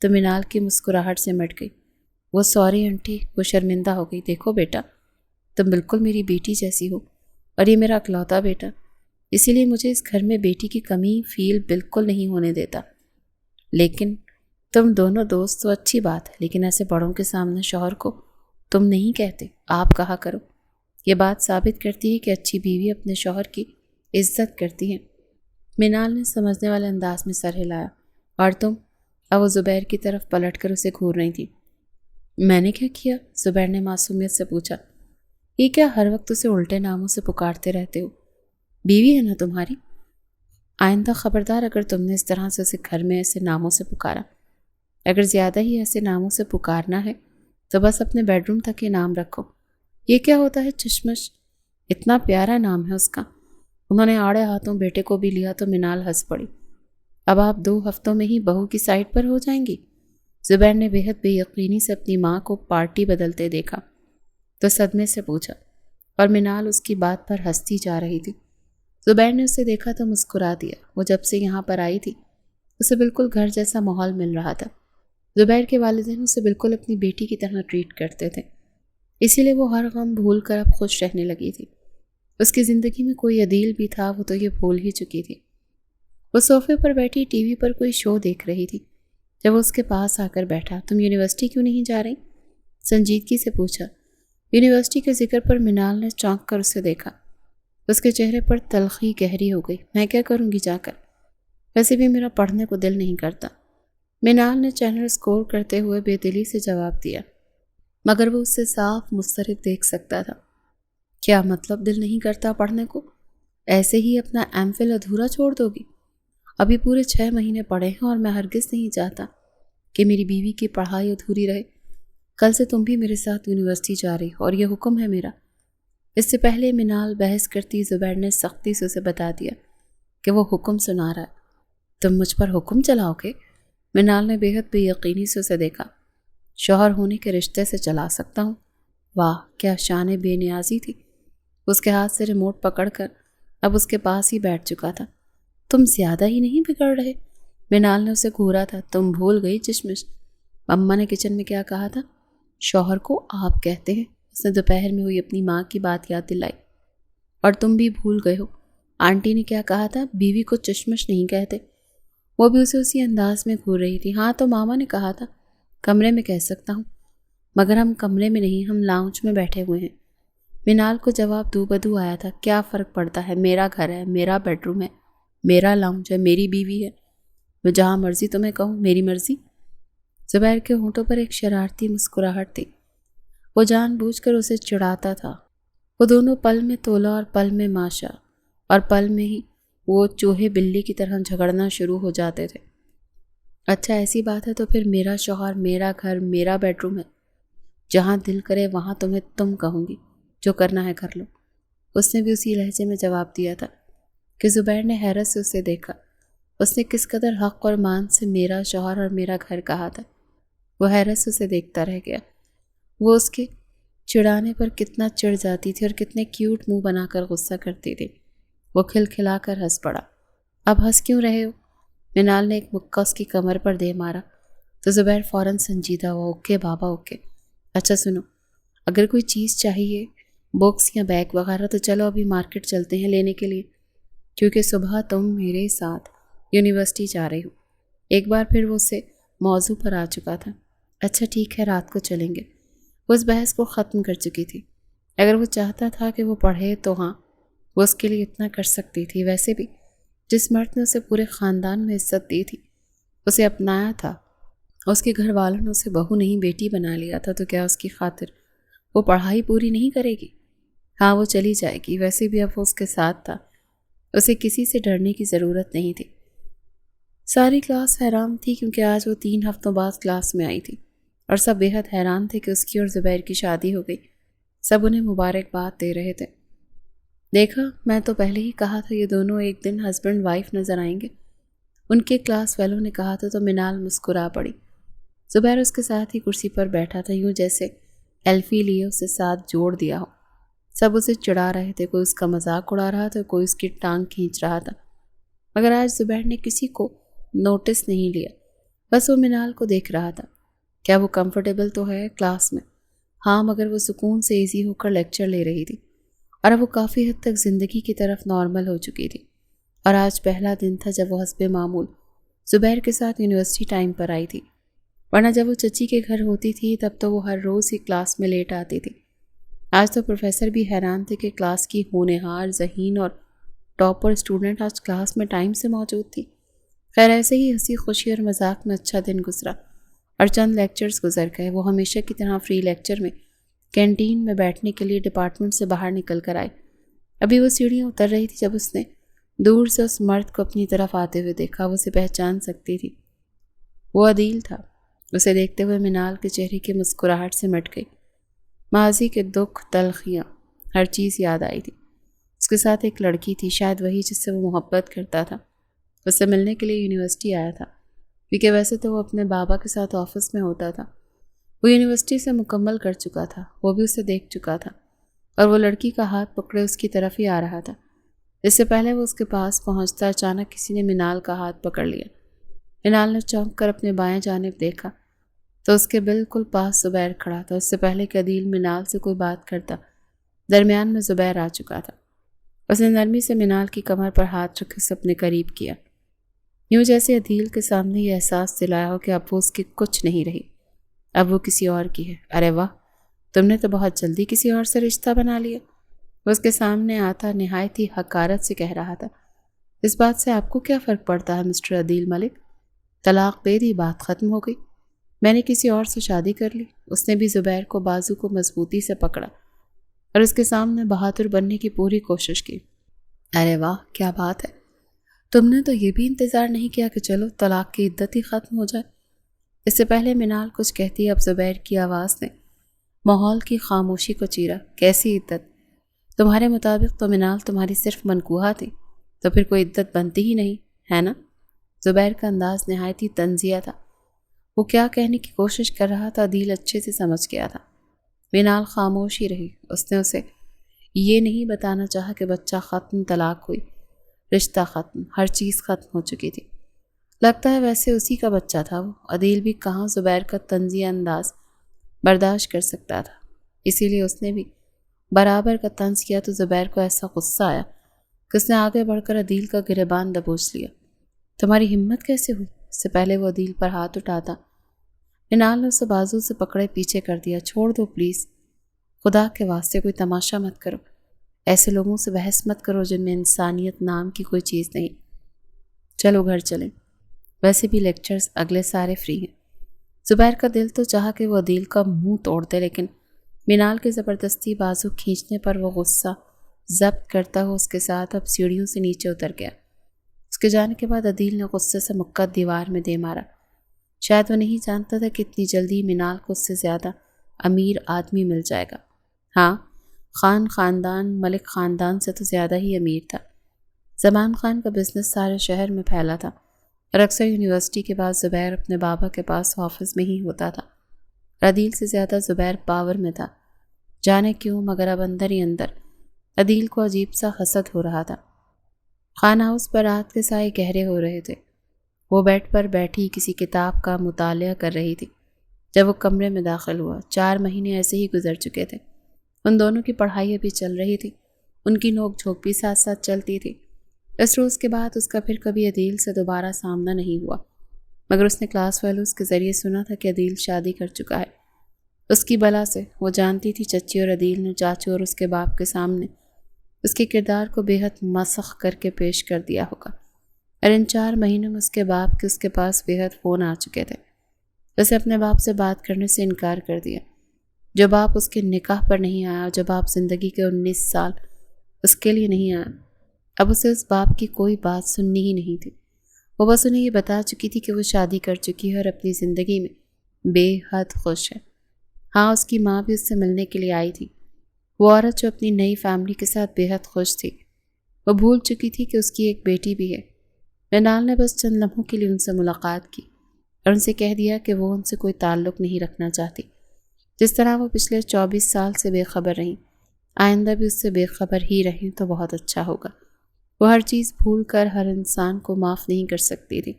تو منال کی مسکراہٹ سے مٹ گئی۔ وہ سوری انٹی، وہ شرمندہ ہو گئی۔ دیکھو بیٹا، تم بالکل میری بیٹی جیسی ہو اور یہ میرا اکلوتا بیٹا، اسی لیے مجھے اس گھر میں بیٹی کی کمی فیل بالکل نہیں ہونے دیتا۔ لیکن تم دونوں دوست تو اچھی بات ہے، لیکن ایسے بڑوں کے سامنے شوہر کو تم نہیں کہتے، آپ کہا کرو۔ یہ بات ثابت کرتی ہے کہ اچھی بیوی اپنے شوہر کی عزت کرتی ہے۔ منال نے سمجھنے والے انداز میں سر ہلایا۔ اور تم؟ اب وہ زبیر کی طرف پلٹ کر اسے گھور رہی تھی۔ میں نے کیا کیا؟ زبیر نے معصومیت سے پوچھا۔ یہ کیا ہر وقت اسے الٹے ناموں سے پکارتے رہتے ہو؟ بیوی ہے نا تمہاری؟ آئندہ خبردار اگر تم نے اس طرح سے اسے گھر میں ایسے ناموں سے پکارا۔ اگر زیادہ ہی ایسے ناموں سے پکارنا ہے تو بس اپنے بیڈ روم تک یہ نام رکھو۔ یہ کیا ہوتا ہے چشمش؟ اتنا پیارا نام ہے اس کا۔ انہوں نے آڑے ہاتھوں بیٹے کو بھی لیا تو منال ہنس پڑی۔ اب آپ 2 ہفتوں میں ہی بہو کی سائڈ پر ہو جائیں گی؟ زبیر نے بے حد بے یقینی سے اپنی ماں کو پارٹی بدلتے دیکھا تو صدمے سے پوچھا، اور منال اس کی بات پر ہنستی جا رہی تھی۔ زبیر نے اسے دیکھا تو مسکرا دیا۔ وہ جب سے یہاں پر آئی تھی اسے بالکل گھر جیسا ماحول مل رہا تھا۔ زبیر کے والدین اسے بالکل اپنی بیٹی کی طرح ٹریٹ کرتے تھے، اسی لیے وہ ہر غم بھول کر اب خوش رہنے لگی تھی۔ اس کی زندگی میں کوئی عدیل بھی تھا، وہ تو یہ بھول ہی چکی تھی۔ وہ صوفے پر بیٹھی ٹی وی پر کوئی شو دیکھ رہی تھی جب وہ اس کے پاس آ کر بیٹھا۔ تم یونیورسٹی کیوں نہیں جا رہی؟ سنجیدگی سے پوچھا۔ یونیورسٹی کے ذکر پر منال نے چونک کر اسے دیکھا۔ اس کے چہرے پر تلخی گہری ہو گئی۔ میں کیا کروں گی جا کر؟ ویسے بھی میرا پڑھنے کو دل نہیں کرتا، منال نے چینل اسکور کرتے ہوئے بے دلی سے جواب دیا، مگر وہ اس سے صاف مضطرب دیکھ سکتا تھا۔ کیا مطلب دل نہیں کرتا پڑھنے کو؟ ایسے ہی اپنا ایم فل ادھورا چھوڑ دو گی؟ ابھی پورے 6 مہینے پڑھے ہیں اور میں ہرگز نہیں چاہتا کہ میری بیوی کی پڑھائی ادھوری رہے۔ کل سے تم بھی میرے ساتھ یونیورسٹی جا رہی ہو اور یہ حکم ہے میرا۔ اس سے پہلے منال بحث کرتی زبیر نے سختی سے اسے بتا دیا کہ وہ حکم سنا رہا ہے۔ تم مجھ پر حکم چلاؤ گے؟ منال نے بے حد بے یقینی سے اسے دیکھا۔ شوہر ہونے کے رشتے سے چلا سکتا ہوں؟ واہ کیا شان بے نیازی تھی۔ اس کے ہاتھ سے ریموٹ پکڑ کر اب اس کے پاس ہی بیٹھ چکا تھا۔ تم زیادہ ہی نہیں بگڑ رہے؟ منال نے اسے گھورا تھا۔ تم بھول گئی چشمش، اماں نے کچن میں کیا کہا تھا؟ شوہر کو آپ کہتے ہیں۔ اس نے دوپہر میں ہوئی اپنی ماں کی بات یاد دلائی۔ اور تم بھی بھول گئے ہو، آنٹی نے کیا کہا تھا؟ بیوی کو چشمش نہیں کہتے۔ وہ بھی اسے اسی انداز میں گھور رہی تھی۔ ہاں تو ماما نے کہا تھا کمرے میں کہہ سکتا ہوں، مگر ہم کمرے میں نہیں، ہم لاؤنج میں بیٹھے ہوئے ہیں۔ منال کو جواب دو بدو آیا تھا۔ کیا فرق پڑتا ہے؟ میرا گھر ہے، میرا بیڈ روم ہے، میرا لاؤنج ہے، میری بیوی ہے، میں جہاں مرضی تمہیں کہوں، میری مرضی۔ زبیر کے ہونٹوں پر ایک شرارتی مسکراہٹ تھی۔ وہ جان بوجھ کر اسے چڑھاتا تھا۔ وہ دونوں پل میں تولا اور پل میں ماشا، اور پل میں ہی وہ چوہے بلی کی طرح جھگڑنا شروع ہو جاتے تھے۔ اچھا ایسی بات ہے تو پھر میرا شوہر، میرا گھر، میرا بیڈ روم ہے، جہاں دل کرے وہاں تمہیں تم کہوں گی، جو کرنا ہے کر لو۔ اس نے بھی اسی لہجے میں جواب دیا تھا کہ زبیر نے حیرت سے اسے دیکھا۔ اس نے کس قدر حق اور مان سے میرا شوہر اور میرا گھر کہا تھا۔ وہ حیرت سے اسے دیکھتا رہ گیا۔ وہ اس کے چڑھانے پر کتنا چڑھ جاتی تھی اور کتنے کیوٹ منہ بنا کر غصہ کرتی تھی۔ وہ کھلکھلا کر ہنس پڑا۔ اب ہنس کیوں رہے ہو؟ منال نے ایک مکہ اس کی کمر پر دے مارا تو زبیر فوراً سنجیدہ ہوا۔ اوکے بابا اوکے۔ اچھا سنو، اگر کوئی چیز چاہیے، بکس یا بیگ وغیرہ، تو چلو ابھی مارکیٹ چلتے ہیں لینے کے لیے، کیونکہ صبح تم میرے ساتھ یونیورسٹی جا رہی ہو۔ ایک بار پھر وہ اس سے موضوع پر آ چکا تھا۔ اچھا ٹھیک ہے، رات کو چلیں گے۔ وہ اس بحث کو ختم کر چکی تھی۔ اگر وہ چاہتا تھا کہ وہ پڑھے تو ہاں، وہ اس کے لیے اتنا کر سکتی تھی۔ ویسے بھی جس مرد نے اسے پورے خاندان میں عزت دی تھی، اسے اپنایا تھا، اس کے گھر والوں نے اسے بہو نہیں بیٹی بنا لیا تھا، تو کیا اس کی خاطر وہ پڑھائی پوری نہیں کرے گی؟ ہاں وہ چلی جائے گی۔ ویسے بھی اب وہ اس کے ساتھ تھا، اسے کسی سے ڈرنے کی ضرورت نہیں تھی۔ ساری کلاس حیران تھی کیونکہ آج وہ 3 ہفتوں بعد کلاس میں آئی تھی، اور سب بے حد حیران تھے کہ اس کی اور زبیر کی شادی ہو گئی۔ سب انہیں مبارکباد دے رہے تھے۔ دیکھا، میں تو پہلے ہی کہا تھا یہ دونوں ایک دن ہسبینڈ وائف نظر آئیں گے، ان کے کلاس والوں نے کہا تھا۔ تو منال مسکرا پڑی۔ زبیر اس کے ساتھ ہی کرسی پر بیٹھا تھا، یوں جیسے ایلفی لیے اسے ساتھ جوڑ دیا ہو۔ سب اسے چڑھا رہے تھے، کوئی اس کا مذاق اڑا رہا تھا، کوئی اس کی ٹانگ کھینچ رہا تھا، مگر آج زبیر نے کسی کو نوٹس نہیں لیا، بس وہ منال کو دیکھ رہا تھا۔ کیا وہ کمفرٹیبل تو ہے کلاس میں؟ ہاں، مگر وہ سکون سے ایزی ہو کر لیکچر لے رہی تھی، اور اب وہ کافی حد تک زندگی کی طرف نارمل ہو چکی تھی۔ اور آج پہلا دن تھا جب وہ حسب معمول زبیر کے ساتھ یونیورسٹی ٹائم پر آئی تھی، ورنہ جب وہ چچی کے گھر ہوتی تھی تب تو وہ ہر روز ہی کلاس میں لیٹ آتی تھی۔ آج تو پروفیسر بھی حیران تھے کہ کلاس کی ہونہار، ذہین اور ٹاپر اسٹوڈنٹ آج کلاس میں ٹائم سے موجود تھی۔ خیر، ایسے ہی ہنسی خوشی اور مذاق میں اچھا دن گزرا اور چند لیکچرز گزر گئے۔ وہ ہمیشہ کی طرح فری لیکچر میں کینٹین میں بیٹھنے کے لیے ڈپارٹمنٹ سے باہر نکل کر آئی۔ ابھی وہ سیڑھیاں اتر رہی تھی جب اس نے دور سے اس مرد کو اپنی طرف آتے ہوئے دیکھا۔ وہ اسے پہچان سکتی تھی، وہ عدیل تھا۔ اسے دیکھتے ہوئے منال کے چہرے کی مسکراہٹ سے مٹ گئی۔ ماضی کے دکھ، تلخیاں، ہر چیز یاد آئی تھی۔ اس کے ساتھ ایک لڑکی تھی، شاید وہی جس سے وہ محبت کرتا تھا۔ اس سے ملنے کے لیے یونیورسٹی آیا تھا، کیونکہ ویسے تو وہ اپنے بابا کے ساتھ آفس میں ہوتا تھا۔ وہ یونیورسٹی سے مکمل کر چکا تھا، وہ بھی اسے دیکھ چکا تھا، اور وہ لڑکی کا ہاتھ پکڑے اس کی طرف ہی آ رہا تھا۔ اس سے پہلے وہ اس کے پاس پہنچتا اچانک کسی نے منال کا ہاتھ پکڑ لیا۔ منال نے چونک کر اپنے بائیں جانب دیکھا تو اس کے بالکل پاس زبیر کھڑا تھا۔ اس سے پہلے کہ عدیل منال سے کوئی بات کرتا، درمیان میں زبیر آ چکا تھا۔ اس نے نرمی سے منال کی کمر پر ہاتھ رکھ اسے اپنے قریب کیا، یوں جیسے عدیل کے سامنے یہ احساس دلایا ہو کہ اب وہ اس کی کچھ نہیں رہی، اب وہ کسی اور کی ہے۔ ارے واہ، تم نے تو بہت جلدی کسی اور سے رشتہ بنا لیا، وہ اس کے سامنے آتا نہایت ہی حقارت سے کہہ رہا تھا۔ اس بات سے آپ کو کیا فرق پڑتا ہے مسٹر عدیل ملک؟ طلاق دے دی، بات ختم ہو گئی، میں نے کسی اور سے شادی کر لی۔ اس نے بھی زبیر کو بازو کو مضبوطی سے پکڑا اور اس کے سامنے بہادر بننے کی پوری کوشش کی۔ ارے واہ، کیا بات ہے، تم نے تو یہ بھی انتظار نہیں کیا کہ چلو طلاق کی عدت ہی ختم ہو جائے۔ اس سے پہلے منال کچھ کہتی، اب زبیر کی آواز نے ماحول کی خاموشی کو چیرا۔ کیسی عدت؟ تمہارے مطابق تو منال تمہاری صرف منکوحہ تھی، تو پھر کوئی عدت بنتی ہی نہیں ہے نا؟ زبیر کا انداز نہایت ہی طنزیہ تھا۔ وہ کیا کہنے کی کوشش کر رہا تھا عدیل اچھے سے سمجھ گیا تھا۔ منال خاموش ہی رہی۔ اس نے اسے یہ نہیں بتانا چاہا کہ بچہ ختم، طلاق ہوئی، رشتہ ختم، ہر چیز ختم ہو چکی تھی۔ لگتا ہے ویسے اسی کا بچہ تھا وہ۔ عدیل بھی کہاں زبیر کا طنزیہ انداز برداشت کر سکتا تھا، اسی لیے اس نے بھی برابر کا طنز کیا تو زبیر کو ایسا غصہ آیا کہ اس نے آگے بڑھ کر عدیل کا گریبان دبوچ لیا۔ تمہاری ہمت کیسے ہوئی؟ اس سے پہلے وہ عدیل پر ہاتھ اٹھاتا، منال نے اسے بازو سے پکڑے پیچھے کر دیا۔ چھوڑ دو پلیز، خدا کے واسطے کوئی تماشا مت کرو، ایسے لوگوں سے بحث مت کرو جن میں انسانیت نام کی کوئی چیز نہیں۔ چلو گھر چلیں، ویسے بھی لیکچرز اگلے سارے فری ہیں۔ زبیر کا دل تو چاہا کہ وہ عدیل کا منہ توڑ دے، لیکن منال کے زبردستی بازو کھینچنے پر وہ غصہ ضبط کرتا ہوا اس کے ساتھ اب سیڑھیوں سے نیچے اتر گیا۔ اس کے جانے کے بعد عدیل نے غصے سے مکہ دیوار میں دے مارا۔ شاید وہ نہیں جانتا تھا کہ اتنی جلدی منال کو اس سے زیادہ امیر آدمی مل جائے گا۔ ہاں، خاندان ملک خاندان سے تو زیادہ ہی امیر تھا۔ زمان خان کا بزنس سارے شہر میں پھیلا تھا، اور اکثر یونیورسٹی کے بعد زبیر اپنے بابا کے پاس آفس میں ہی ہوتا تھا۔ عدیل سے زیادہ زبیر پاور میں تھا، جانے کیوں، مگر اب اندر ہی اندر عدیل کو عجیب سا حسد ہو رہا تھا۔ خان ہاؤس پر رات کے سائے گہرے ہو رہے تھے۔ وہ بیڈ پر بیٹھی کسی کتاب کا مطالعہ کر رہی تھی جب وہ کمرے میں داخل ہوا۔ 4 مہینے ایسے ہی گزر چکے تھے۔ ان دونوں کی پڑھائی ابھی چل رہی تھی، ان کی نوک جھوک بھی ساتھ ساتھ چلتی تھی۔ اس روز کے بعد اس کا پھر کبھی عدیل سے دوبارہ سامنا نہیں ہوا، مگر اس نے کلاس فیلوز کے ذریعے سنا تھا کہ عدیل شادی کر چکا ہے۔ اس کی بلا سے وہ جانتی تھی چچی اور عدیل نے چاچو اور اس کے باپ کے سامنے اس کے کردار کو بے حد مسخ کر کے پیش کر دیا ہوگا، اور ان 4 مہینوں میں اس کے باپ کے اس کے پاس بے حد فون آ چکے تھے۔ اسے اپنے باپ سے بات کرنے سے انکار کر دیا۔ جو باپ اس کے نکاح پر نہیں آیا، جو باپ زندگی کے 19 سال اس کے لیے نہیں آیا، اب اسے اس باپ کی کوئی بات سننی ہی نہیں تھی۔ وہ بس انہیں یہ بتا چکی تھی کہ وہ شادی کر چکی ہے اور اپنی زندگی میں بے حد خوش ہے۔ ہاں، اس کی ماں بھی اس سے ملنے کے لیے آئی تھی، وہ عورت جو اپنی نئی فیملی کے ساتھ بے حد خوش تھی۔ وہ بھول چکی تھی کہ اس کی ایک بیٹی بھی ہے۔ منال نے بس چند لمحوں کے لیے ان سے ملاقات کی اور ان سے کہہ دیا کہ وہ ان سے کوئی تعلق نہیں رکھنا چاہتی۔ جس طرح وہ پچھلے 24 سال سے بے خبر رہیں، آئندہ بھی اس سے بے خبر ہی رہیں تو بہت اچھا ہوگا۔ وہ ہر چیز بھول کر ہر انسان کو معاف نہیں کر سکتی تھی۔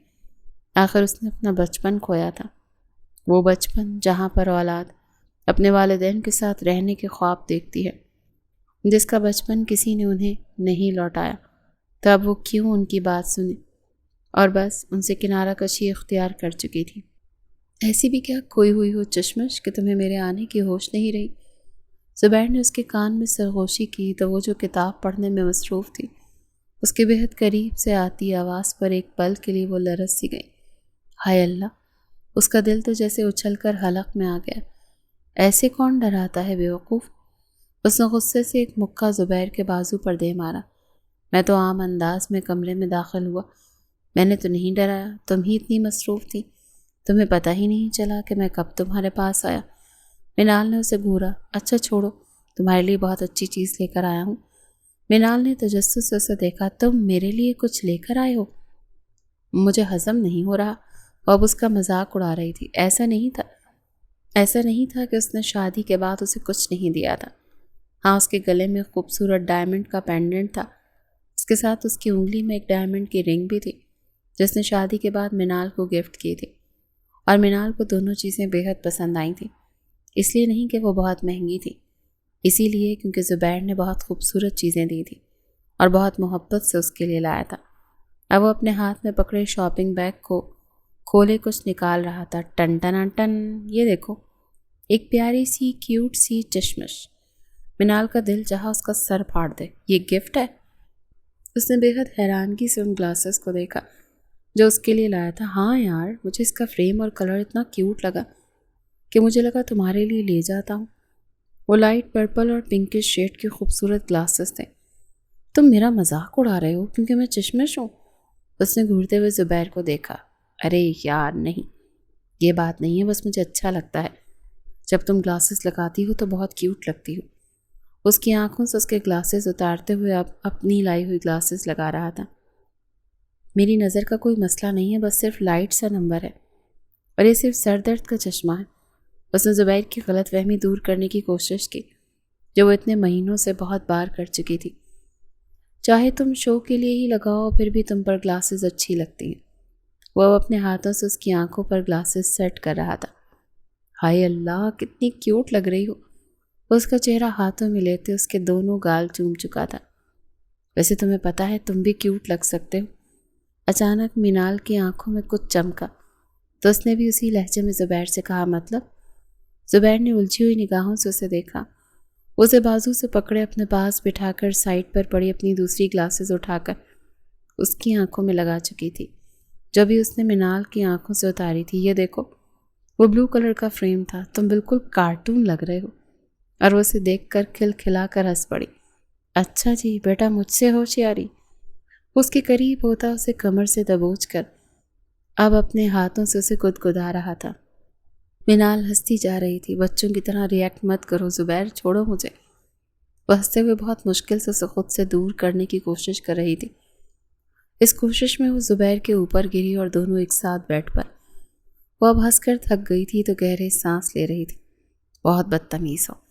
آخر اس نے اپنا بچپن کھویا تھا، وہ بچپن جہاں پر اولاد اپنے والدین کے ساتھ رہنے کے خواب دیکھتی ہے، جس کا بچپن کسی نے انہیں نہیں لوٹایا، تو اب وہ کیوں ان کی بات سنے اور بس ان سے کنارہ کشی اختیار کر چکی تھی۔ ایسی بھی کیا کھوئی ہوئی ہو چشمش کہ تمہیں میرے آنے کی ہوش نہیں رہی؟ زبیر نے اس کے کان میں سرگوشی کی تو وہ جو کتاب پڑھنے میں مصروف تھی، اس کے بہت قریب سے آتی آواز پر ایک پل کے لیے وہ لرز سی گئی۔ ہائے اللہ! اس کا دل تو جیسے اچھل کر حلق میں آ گیا۔ ایسے کون ڈراتا ہے بیوقوف؟ اس نے غصے سے ایک مکہ زبیر کے بازو پر دے مارا۔ میں تو عام انداز میں کمرے میں داخل ہوا، میں نے تو نہیں ڈرایا، تم ہی اتنی مصروف تھی، تمہیں پتہ ہی نہیں چلا کہ میں کب تمہارے پاس آیا۔ منال نے اسے گھورا۔ اچھا چھوڑو، تمہارے لیے بہت اچھی چیز لے کر آیا ہوں۔ منال نے تجسس سے اسے دیکھا۔ تم میرے لیے کچھ لے کر آئے ہو؟ مجھے ہضم نہیں ہو رہا۔ وہ اب اس کا مذاق اڑا رہی تھی۔ ایسا نہیں تھا کہ اس نے شادی کے بعد اسے کچھ نہیں دیا تھا۔ ہاں، اس کے گلے میں خوبصورت ڈائمنڈ کا پینڈنٹ تھا، اس کے ساتھ اس کی انگلی میں ایک ڈائمنڈ کی رنگ بھی تھی، جس نے شادی کے بعد منال کو گفٹ کی تھی، اور منال کو دونوں چیزیں بے حد پسند آئی تھیں۔ اس لیے نہیں کہ وہ بہت مہنگی تھی، اسی لیے کیونکہ زبیر نے بہت خوبصورت چیزیں دی تھی اور بہت محبت سے اس کے لیے لایا تھا۔ اب وہ اپنے ہاتھ میں پکڑے شاپنگ بیگ کو کھولے کچھ نکال رہا تھا۔ ٹن ٹن ٹن، یہ دیکھو، ایک پیاری سی کیوٹ سی چشمش۔ منال کا دل چاہا اس کا سر پھاڑ دے۔ یہ گفٹ ہے؟ اس نے بے حد حیرانگی سے ان گلاسز کو دیکھا جو اس کے لیے لایا تھا۔ ہاں یار، مجھے اس کا فریم اور کلر اتنا کیوٹ لگا کہ مجھے لگا تمہارے لیے لے جاتا ہوں۔ وہ لائٹ پرپل اور پنکش شیڈ کے خوبصورت گلاسز تھے۔ تم میرا مذاق اڑا رہے ہو کیونکہ میں چشمش ہوں؟ اس نے گھورتے ہوئے زبیر کو دیکھا۔ ارے یار نہیں، یہ بات نہیں ہے، بس مجھے اچھا لگتا ہے۔ جب تم گلاسز لگاتی ہو تو بہت کیوٹ لگتی ہو۔ اس کی آنکھوں سے اس کے گلاسز اتارتے ہوئے اب اپنی لائی ہوئی گلاسز لگا رہا تھا۔ میری نظر کا کوئی مسئلہ نہیں ہے، بس صرف لائٹ سا نمبر ہے، اور یہ صرف سر درد کا چشمہ ہے۔ اس نے زبیر کی غلط فہمی دور کرنے کی کوشش کی جو وہ اتنے مہینوں سے بہت بار کر چکی تھی۔ چاہے تم شو کے لیے ہی لگاؤ، پھر بھی تم پر گلاسز اچھی لگتی ہیں۔ وہ اب اپنے ہاتھوں سے اس کی آنکھوں پر گلاسز سیٹ کر رہا تھا۔ ہائے اللہ، کتنی کیوٹ لگ رہی ہو۔ اس کا چہرہ ہاتھوں میں لیتے اس کے دونوں گال چوم چکا تھا۔ ویسے تمہیں پتہ ہے تم بھی کیوٹ لگ سکتے ہو۔ اچانک منال کی آنکھوں میں کچھ چمکا تو اس نے بھی اسی لہجے میں زبیر سے کہا، مطلب؟ زبیر نے الجھی ہوئی نگاہوں سے اسے دیکھا۔ اسے بازو سے پکڑے اپنے پاس بٹھا کر سائڈ پر پڑی اپنی دوسری گلاسز اٹھا کر اس کی آنکھوں میں لگا چکی تھی، جو بھی اس نے منال کی آنکھوں سے اتاری تھی۔ یہ دیکھو، وہ بلو کلر کا فریم تھا۔ تم بالکل کارٹون لگ رہے ہو۔ اور وہ اسے دیکھ کر کھلکھلا کر ہنس پڑی۔ اچھا جی بیٹا، مجھ سے ہوشیاری۔ اس کے قریب ہوتا اسے کمر سے دبوچ کر اب اپنے ہاتھوں سے اسے گدگدا رہا تھا۔ منال ہنستی جا رہی تھی۔ بچوں کی طرح ریئیکٹ مت کرو زبیر، چھوڑو مجھے۔ وہ ہنستے ہوئے بہت مشکل سے اسے خود سے دور کرنے کی کوشش کر رہی تھی۔ اس کوشش میں وہ زبیر کے اوپر گری اور دونوں ایک ساتھ بیٹھ پر۔ وہ اب ہنس کر تھک گئی تھی تو گہرے سانس لے رہی تھی۔ بہت بدتمیز ہو۔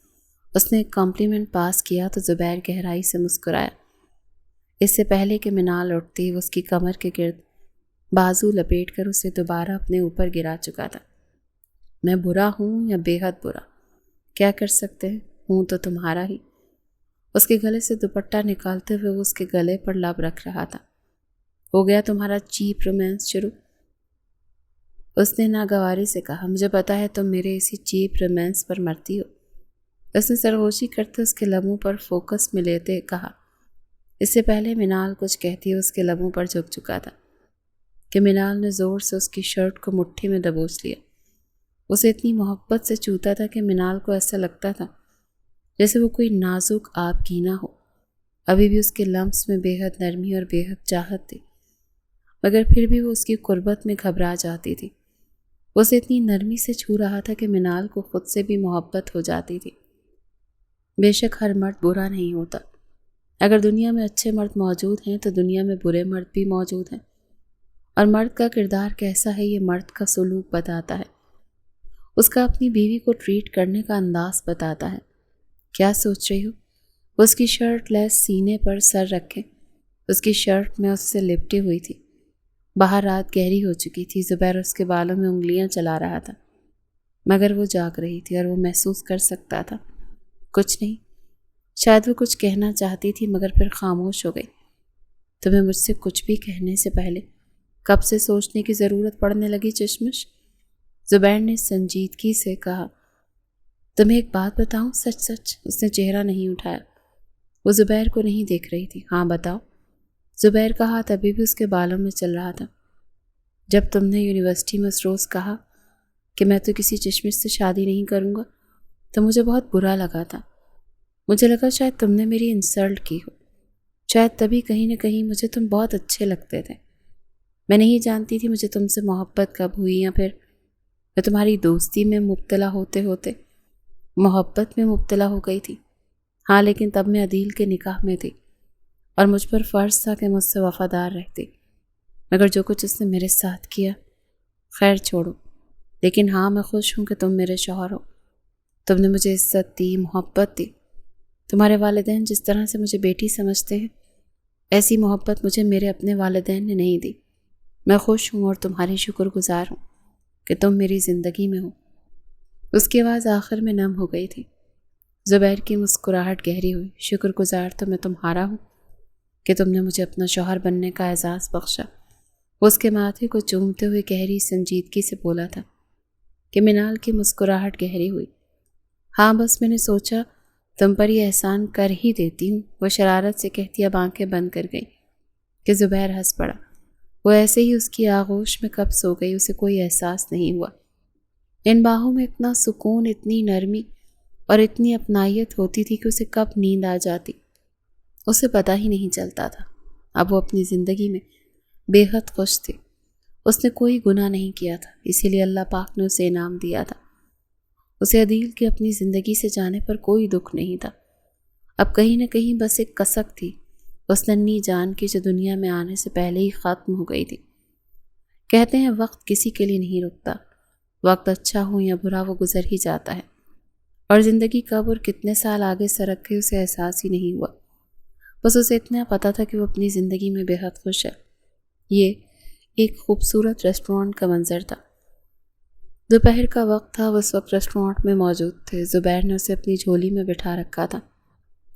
اس نے ایک کمپلیمنٹ پاس کیا تو زبیر گہرائی سے مسکرایا۔ اس سے پہلے کہ منال اٹھتی، وہ اس کی کمر کے گرد بازو لپیٹ کر اسے دوبارہ اپنے اوپر گرا چکا تھا۔ میں برا ہوں یا بے حد برا؟ کیا کر سکتے ہیں، ہوں تو تمہارا ہی۔ اس کے گلے سے دوپٹہ نکالتے ہوئے وہ اس کے گلے پر لب رکھ رہا تھا۔ ہو گیا تمہارا چیپ رومانس شروع؟ اس نے ناگواری سے کہا۔ مجھے پتا ہے تم میرے اسی چیپ رومانس پر مرتی ہو۔ اس نے سرگوشی کرتے اس کے لبوں پر فوکس میں لیتے کہا۔ اس سے پہلے منال کچھ کہتی اس کے لبوں پر جھک چکا تھا کہ منال نے زور سے اس کی شرٹ کو مٹھی میں دبوچ لیا۔ اسے اتنی محبت سے چوتا تھا کہ منال کو ایسا لگتا تھا جیسے وہ کوئی نازک آب گینا ہو۔ ابھی بھی اس کے لمس میں بے حد نرمی اور بے حد چاہت تھی، مگر پھر بھی وہ اس کی قربت میں گھبرا جاتی تھی۔ وہ اسے اتنی نرمی سے چھو رہا تھا کہ منال کو خود سے بھی محبت ہو جاتی تھی۔ بے شک ہر مرد برا نہیں ہوتا۔ اگر دنیا میں اچھے مرد موجود ہیں تو دنیا میں برے مرد بھی موجود ہیں، اور مرد کا کردار کیسا ہے یہ مرد کا سلوک بتاتا ہے۔ اس کا اپنی بیوی کو ٹریٹ کرنے کا انداز بتاتا ہے۔ کیا سوچ رہی ہو؟ اس کی شرٹ لیس سینے پر سر رکھے اس کی شرٹ میں اس سے لپٹی ہوئی تھی۔ باہر رات گہری ہو چکی تھی۔ زبیر اس کے بالوں میں انگلیاں چلا رہا تھا، مگر وہ جاگ رہی تھی اور وہ محسوس کر سکتا تھا کچھ نہیں۔ شاید وہ کچھ کہنا چاہتی تھی مگر پھر خاموش ہو گئی۔ تمہیں مجھ سے کچھ بھی کہنے سے پہلے کب سے سوچنے کی ضرورت پڑنے لگی چشمش؟ زبیر نے سنجیدگی سے کہا۔ تمہیں ایک بات بتاؤں سچ سچ؟ اس نے چہرہ نہیں اٹھایا۔ وہ زبیر کو نہیں دیکھ رہی تھی۔ ہاں بتاؤ۔ زبیر کا ہاتھ ابھی بھی اس کے بالوں میں چل رہا تھا۔ جب تم نے یونیورسٹی میں اس روز کہا کہ میں تو کسی چشمش سے شادی نہیں کروں گا تو مجھے بہت برا لگا تھا۔ مجھے لگا شاید تم نے میری انسلٹ کی ہو، شاید تبھی کہیں نہ کہیں مجھے تم بہت اچھے لگتے تھے۔ میں نہیں جانتی تھی مجھے تم سے محبت کب ہوئی، یا پھر میں تمہاری دوستی میں مبتلا ہوتے ہوتے محبت میں مبتلا ہو گئی تھی۔ ہاں لیکن تب میں عدیل کے نکاح میں تھی اور مجھ پر فرض تھا کہ مجھ سے وفادار رہتی، مگر جو کچھ اس نے میرے ساتھ کیا، خیر چھوڑو۔ لیکن ہاں میں خوش ہوں کہ تم میرے شوہر ہو۔ تم نے مجھے عزت دی، محبت دی۔ تمہارے والدین جس طرح سے مجھے بیٹی سمجھتے ہیں، ایسی محبت مجھے میرے اپنے والدین نے نہیں دی۔ میں خوش ہوں اور تمہاری شکر گزار ہوں کہ تم میری زندگی میں ہو۔ اس کی آواز آخر میں نم ہو گئی تھی۔ زبیر کی مسکراہٹ گہری ہوئی۔ شکر گزار تو میں تمہارا ہوں کہ تم نے مجھے اپنا شوہر بننے کا اعزاز بخشا۔ وہ اس کے ماتھے کو چومتے ہوئے گہری سنجیدگی سے بولا تھا کہ منال کی مسکراہٹ گہری ہوئی۔ ہاں بس میں نے سوچا تم پر یہ احسان کر ہی دیتی ہوں، وہ شرارت سے کہتی اب آنکھیں بند کر گئی کہ زبیر ہنس پڑا۔ وہ ایسے ہی اس کی آغوش میں کب سو گئی، اسے کوئی احساس نہیں ہوا۔ ان باہوں میں اتنا سکون، اتنی نرمی اور اتنی اپنائیت ہوتی تھی کہ اسے کب نیند آ جاتی اسے پتہ ہی نہیں چلتا تھا۔ اب وہ اپنی زندگی میں بے حد خوش تھی۔ اس نے کوئی گناہ نہیں کیا تھا، اسی لیے اللہ پاک نے اسے انعام دیا تھا۔ اسے عدیل کے اپنی زندگی سے جانے پر کوئی دکھ نہیں تھا۔ اب کہیں نہ کہیں بس ایک کسک تھی اس ننھی جان کی جو دنیا میں آنے سے پہلے ہی ختم ہو گئی تھی۔ کہتے ہیں وقت کسی کے لیے نہیں رکتا، وقت اچھا ہو یا برا وہ گزر ہی جاتا ہے، اور زندگی کب اور کتنے سال آگے سرک گئی اسے احساس ہی نہیں ہوا۔ بس اسے اتنا پتا تھا کہ وہ اپنی زندگی میں بے حد خوش ہے۔ یہ ایک خوبصورت ریسٹورانٹ کا منظر تھا۔ دوپہر کا وقت تھا، وہ اس وقت ریسٹورانٹ میں موجود تھے۔ زبیر نے اسے اپنی جھولی میں بٹھا رکھا تھا،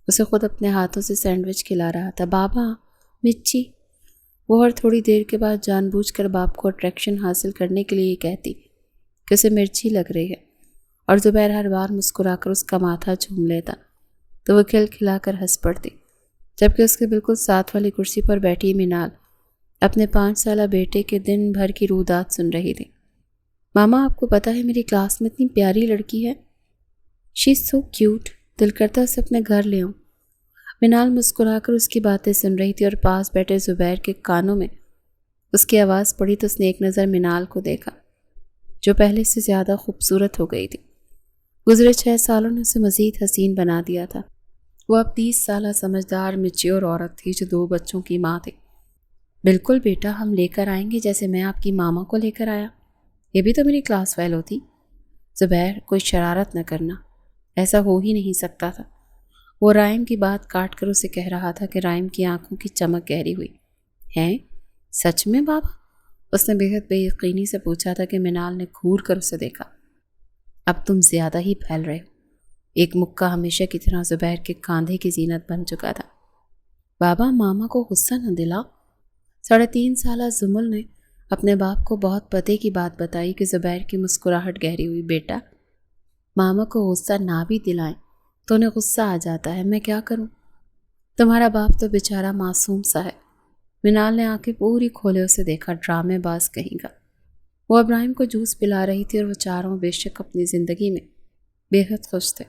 اسے خود اپنے ہاتھوں سے سینڈوچ کھلا رہا تھا۔ بابا مچی، وہ ہر تھوڑی دیر کے بعد جان بوجھ کر باپ کو اٹریکشن حاصل کرنے کے لیے یہ کہتی کہ اسے مرچی لگ رہی ہے، اور زبیر ہر بار مسکرا کر اس کا ماتھا چوم لیتا تو وہ کھل کھلا کر ہنس پڑتی، جبکہ اس کے بالکل ساتھ والی کرسی پر بیٹھی منال اپنے 5 سالہ بیٹے کے دن بھر کی رودات سن رہی تھی۔ ماما آپ کو پتہ ہے میری کلاس میں اتنی پیاری لڑکی ہے، شی از سو کیوٹ، دل کرتا اسے اپنے گھر لے آؤں۔ منال مسکرا کر اس کی باتیں سن رہی تھی اور پاس بیٹھے زبیر کے کانوں میں اس کی آواز پڑی تو اس نے ایک نظر منال کو دیکھا جو پہلے سے زیادہ خوبصورت ہو گئی تھی۔ گزرے 6 سالوں نے اسے مزید حسین بنا دیا تھا۔ وہ اب 30 سالہ سمجھدار میچور عورت تھی جو 2 بچوں کی ماں تھی۔ بالکل بیٹا، ہم لے کر آئیں گے جیسے میں آپ کی ماما کو لے کر آیا۔ یہ بھی تو میری کلاس فیلو تھی۔ زبیر کوئی شرارت نہ کرنا، ایسا ہو ہی نہیں سکتا تھا۔ وہ رائم کی بات کاٹ کر اسے کہہ رہا تھا کہ رائم کی آنکھوں کی چمک گہری ہوئی۔ ہیں سچ میں بابا؟ اس نے بے حد بے یقینی سے پوچھا تھا کہ منال نے گھور کر اسے دیکھا۔ اب تم زیادہ ہی پھیل رہے ہو۔ ایک مکہ ہمیشہ کی طرح زبیر کے کاندھے کی زینت بن چکا تھا۔ بابا ماما کو غصہ نہ دلاؤ۔ 3.5 سالہ زمل نے اپنے باپ کو بہت پتے کی بات بتائی کہ زبیر کی مسکراہٹ گہری ہوئی۔ بیٹا، ماما کو غصہ نہ بھی دلائیں تو انہیں غصہ آ جاتا ہے، میں کیا کروں؟ تمہارا باپ تو بیچارہ معصوم سا ہے۔ منال نے آنکھیں پوری کھولے اسے دیکھا، ڈرامے باز کہیں گا۔ وہ ابراہیم کو جوس پلا رہی تھی اور وہ چاروں بے شک اپنی زندگی میں بے حد خوش تھے۔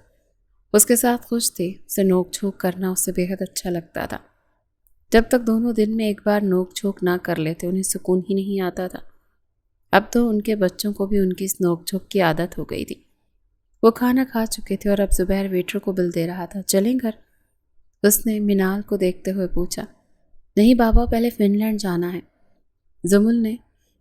اس کے ساتھ خوش تھے، اسے نوک جھوک کرنا اسے بے حد اچھا لگتا تھا۔ جب تک دونوں دن میں ایک بار نوک جھوک نہ کر لیتے انہیں سکون ہی نہیں آتا تھا۔ اب تو ان کے بچوں کو بھی ان کی اس نوک جھوک کی عادت ہو گئی تھی۔ وہ کھانا کھا چکے تھے اور اب زبیر ویٹر کو بل دے رہا تھا۔ چلیں گھر؟ اس نے منال کو دیکھتے ہوئے پوچھا۔ نہیں بابا، پہلے فن لینڈ جانا ہے۔ زمل نے